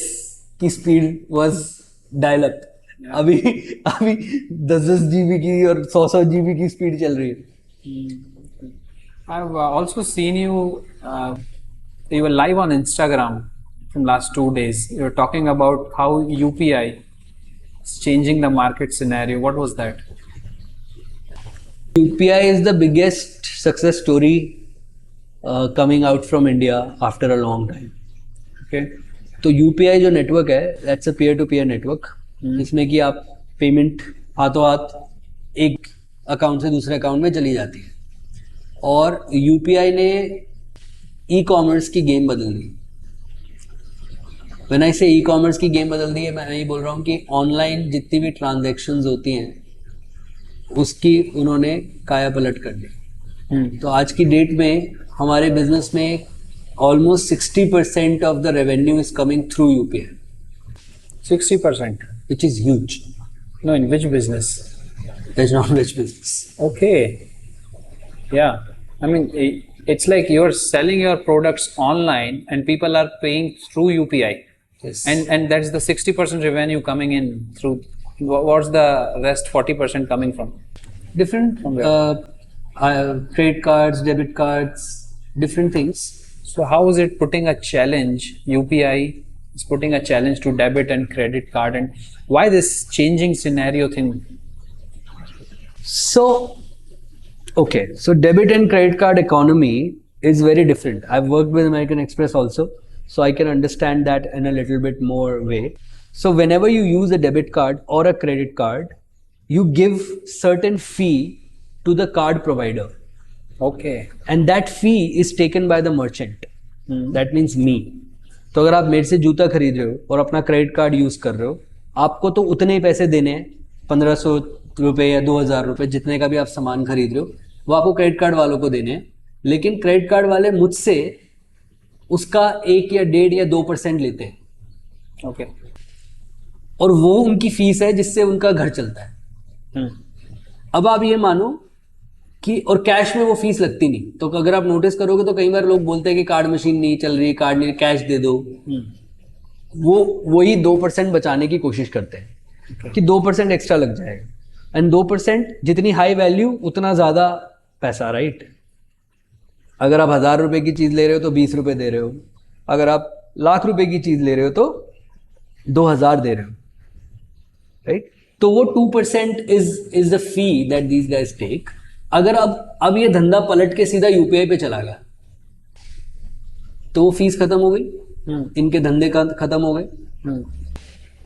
की स्पीड was dial-up. अभी अभी 10-10 GB की और 100 GB की स्पीड चल रही है. I've also seen you. You were live on Instagram from last 2 days. You were talking about how UPI is changing the market scenario. What was that? UPI is the biggest success story coming out from India after a long time. Okay. तो UPI जो network है, that's a peer to peer network, जिसमें कि आप payment हाथों हाथ एक account से दूसरे अकाउंट में चली जाती है. और UPI ने ई कॉमर्स की गेम बदल दी. व्हेन आई से ई कॉमर्स की गेम बदल दी है, मैं ये बोल रहा हूँ कि ऑनलाइन जितनी भी ट्रांजैक्शंस होती हैं उसकी उन्होंने काया पलट कर दी. तो आज की डेट में हमारे बिजनेस में almost 60% of the revenue is coming through UPI, 60%. which is huge. No, in which business? There's not much business. Okay. Yeah. I mean, it's like you're selling your products online and people are paying through UPI. Yes. And that's the 60% revenue coming in through. What's the rest 40% coming from? Different credit cards, debit cards, different things. So how is it putting a challenge? UPI is putting a challenge to debit and credit card, and why this changing scenario thing? So, okay, so debit and credit card economy is very different. I've worked with American Express also, so I can understand that in a little bit more way. So whenever you use a debit card or a credit card, you give certain fee to the card provider. Okay. And that fee is taken by the merchant. That means me. तो अगर आप मेरे से जूता खरीद रहे हो और अपना क्रेडिट कार्ड यूज कर रहे हो, आपको तो उतने ही पैसे देने हैं, 1500 रुपये या 2000 रुपये, जितने का भी आप सामान खरीद रहे हो, वो आपको क्रेडिट कार्ड वालों को देने हैं. लेकिन क्रेडिट कार्ड वाले मुझसे उसका 1 या 1.5 या 2% लेते हैं. Okay. और वो उनकी फीस है जिससे उनका घर चलता है. अब आप ये मानो कि और कैश में वो फीस लगती नहीं. तो अगर आप नोटिस करोगे तो कई बार लोग बोलते हैं कि कार्ड मशीन नहीं चल रही, कार्ड नहीं, कैश दे दो. वो वही 2% बचाने की कोशिश करते हैं कि 2% एक्स्ट्रा लग जाएगा. एंड 2% जितनी हाई वैल्यू उतना ज्यादा पैसा, राइट? अगर आप 1000 रुपए की चीज ले रहे हो तो 20 रुपए दे रहे हो. अगर आप लाख रुपए की चीज ले रहे हो तो 2000 दे रहे हो, राइट? तो वो 2% is the fee that these guys take. अगर अब ये धंधा पलट के सीधा UPI पे चला गया तो वो फीस खत्म हो गई, इनके धंधे का खत्म हो गए.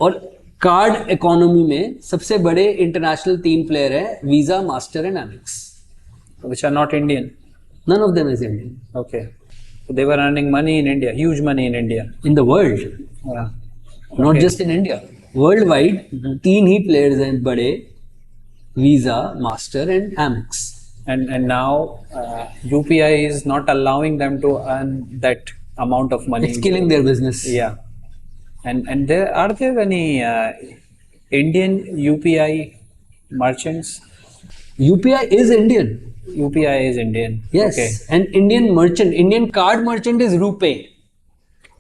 और कार्ड इकोनॉमी में सबसे बड़े इंटरनेशनल 3 प्लेयर है, Visa, Master and Amex, Which are not Indian. None of them is Indian. Okay. So they were earning money in India, huge money in India. In the world, Yeah. Not Okay. Just in India, world wide 3 he players हैं बड़े, visa, Master and Amex. And now UPI is not allowing them to earn that amount of money. It's killing their business. Yeah. And there any Indian UPI merchants? UPI is Indian. UPI is Indian. Yes. Okay. And Indian merchant, Indian card merchant is RuPay.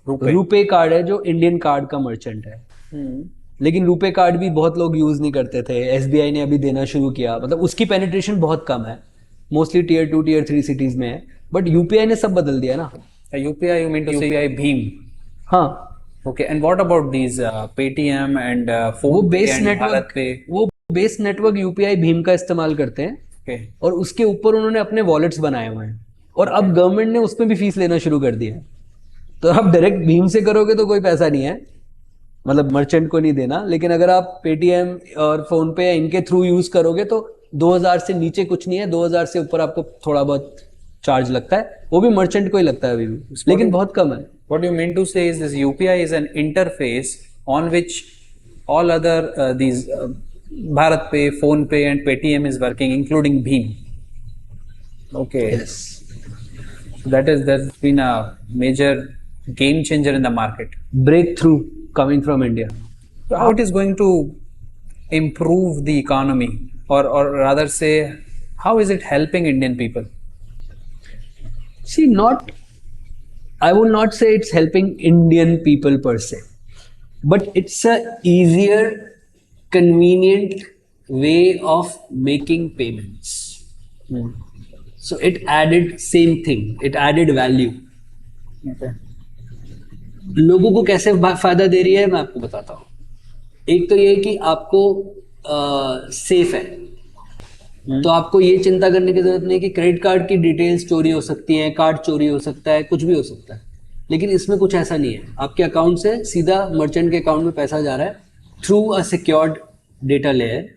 RuPay card है जो Indian card का merchant है. लेकिन RuPay card भी बहुत लोग use नहीं करते थे. SBI ने अभी देना शुरू किया, मतलब उसकी पेनिट्रेशन बहुत कम है, मोस्टली टियर 2 टियर 3 सिटीज में है. बट UPI ने सब बदल दिया ना. UPI, you mean to say UPI Bheem? हाँ. Okay. And what about these Paytm and वो PhonePe base and network, BharatPe? वो बेस नेटवर्क UPI भीम का इस्तेमाल करते हैं. Okay. और उसके ऊपर उन्होंने अपने वॉलेट्स बनाए हुए हैं. और अब गवर्नमेंट ने उसमें भी फीस लेना शुरू कर दिया है. तो आप डायरेक्ट भीम से करोगे तो कोई पैसा नहीं है, मतलब मर्चेंट को नहीं देना. लेकिन अगर आप पेटीएम और फोन पे इनके थ्रू यूज करोगे तो 2000 से नीचे कुछ नहीं है, 2000 से ऊपर आपको थोड़ा बहुत चार्ज लगता है, वो भी मर्चेंट को ही लगता है अभी भी, लेकिन बहुत कम है. What you mean to say is this UPI is an interface on which all other these BharatPe, PhonePe and Paytm is working, including Bheem. Okay. Yes. So that's been a major game changer in the market. Breakthrough coming from India. So how it is going to improve the economy, or rather say, how is it helping Indian people? See, I will not say it's helping Indian people per se, but it's a easier convenient way of making payments. So it added same thing. It added value. Okay. लोगों को कैसे फायदा दे रही है मैं आपको बताता हूँ. एक तो ये कि आपको सेफ है, तो आपको ये चिंता करने की जरूरत नहीं कि क्रेडिट कार्ड की डिटेल्स चोरी हो सकती हैं, कार्ड चोरी हो सकता है, कुछ भी हो सकता है. लेकिन इसमें कुछ ऐसा नहीं है. आपके अकाउंट से सीधा मर्चेंट के अकाउंट में पैसा जा रहा है through a secured data layer,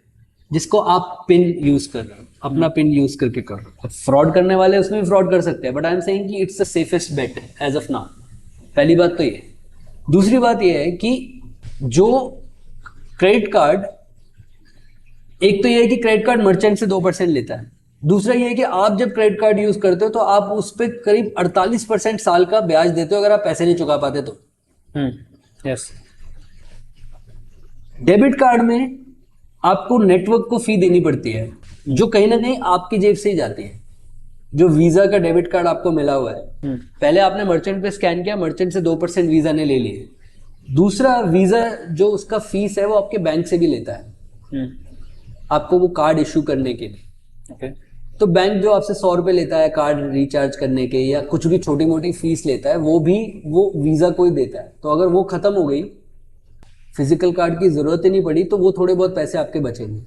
जिसको आप पिन यूज कर रहे हो, अपना पिन यूज करके कर रहे हो. फ्रॉड करने वाले उसमें भी फ्रॉड कर सकते हैं, बट आई एम सेइंग कि it's the safest bet as of now. पहली बात तो ये. दूसरी बात ये है कि जो क्रेडिट कार्ड, एक तो ये है कि क्रेडिट कार्ड मर्चेंट से 2% लेता है. दूसरा ये है कि आप जब क्रेडिट कार्ड यूज करते हो तो आप उस पर करीब 48% साल का ब्याज देते हो अगर आप पैसे नहीं चुका पाते तो. Yes. डेबिट कार्ड में आपको नेटवर्क को फी देनी पड़ती है, जो कहीं ना कहीं आपकी जेब से ही जाती है. जो वीजा का डेबिट कार्ड आपको मिला हुआ है, पहले आपने मर्चेंट पे स्कैन किया, मर्चेंट से 2% वीजा ने ले लिए. दूसरा, वीजा जो उसका फीस है वो आपके बैंक से भी लेता है आपको वो कार्ड इशू करने के लिए. Okay. तो बैंक जो आपसे 100 रुपये लेता है कार्ड रिचार्ज करने के, या कुछ भी छोटी मोटी फीस लेता है, वो भी वो वीजा को ही देता है. तो अगर वो खत्म हो गई, फिजिकल कार्ड की जरूरत ही नहीं पड़ी, तो वो थोड़े बहुत पैसे आपके बचेंगे.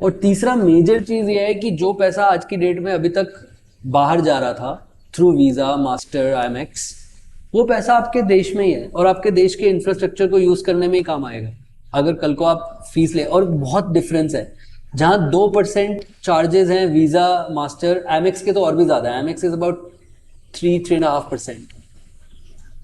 और तीसरा मेजर चीज ये है कि जो पैसा आज की डेट में अभी तक बाहर जा रहा था थ्रू वीजा, मास्टर, IMEX, वो पैसा आपके देश में ही है और आपके देश के इंफ्रास्ट्रक्चर को यूज करने में ही काम आएगा अगर कल को आप फीस ले. और बहुत डिफरेंस है. जहां 2% चार्जेस हैं वीजा, मास्टर, IMEX के तो और भी ज्यादा है. IMEX is about 3.5%.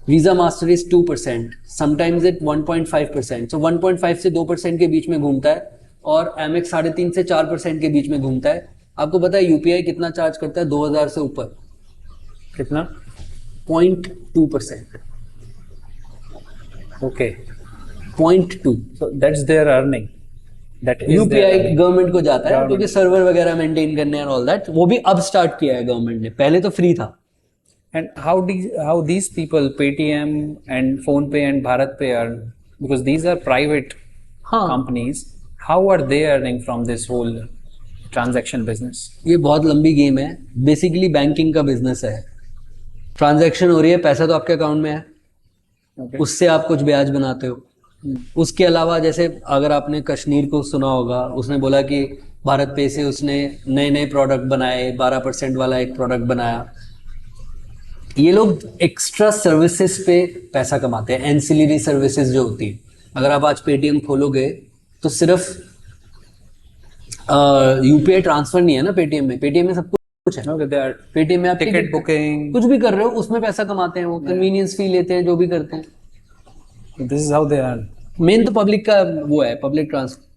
Visa master is 2%, sometimes it 1.5%. सो 1.5 से 2% के बीच में घूमता है, और IMEX 3.5 से 4% के बीच में घूमता है. आपको पता है UPI कितना चार्ज करता है? 2000 से ऊपर. कितना? 0.2%. Okay. 0.2. So that's their earning. That is their UPI earning. Government को जाता है Government. क्योंकि सर्वर वगैरह मेंटेन करने और ऑल दैट. वो भी अब स्टार्ट किया है गवर्नमेंट ने, पहले तो फ्री था. And how these people, Paytm and PhonePe and BharatPe earn, because these are private हाँ, companies. How are they earning from this whole transaction business? ये बहुत लंबी गेम है. बेसिकली बैंकिंग का बिजनेस है. ट्रांजैक्शन हो रही है, पैसा तो आपके अकाउंट में है, Okay. उससे आप कुछ ब्याज बनाते हो. उसके अलावा जैसे अगर आपने कश्मीर को सुना होगा, उसने बोला कि भारत पे से उसने नए नए प्रोडक्ट बनाए, 12% वाला एक प्रोडक्ट बनाया. ये लोग एक्स्ट्रा सर्विसेज पे पैसा कमाते हैं, एंसिलरी सर्विसेज जो होती है. अगर आप आज पेटीएम खोलोगे तो सिर्फ UPI ट्रांसफर नहीं है ना पेटीएम में. पेटीएम में सब कुछ है. Okay, they are पेटीएम में आप ticket booking. कुछ भी कर रहे हो उसमें पैसा कमाते हैं. वो कन्वीनियंस फी लेते हैं, जो भी करते हैं. This is how they earn. Main तो पब्लिक का वो है,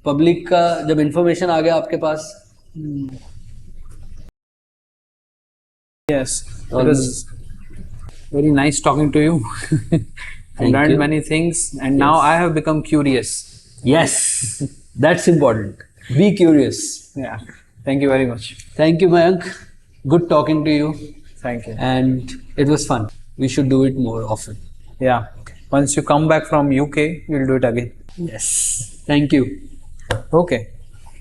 पब्लिक का जब इंफॉर्मेशन आ गया आपके पास. Yes, it was very nice talking to you. I learned you. many things, and now I have become curious. Yes, that's important. Be curious. Yeah. Thank you very much. Thank you, Mayank. Good talking to you, Thank you. and it was fun. We should do it more often. Yeah. Once you come back from UK, you'll do it again. Yes. Thank you. Okay.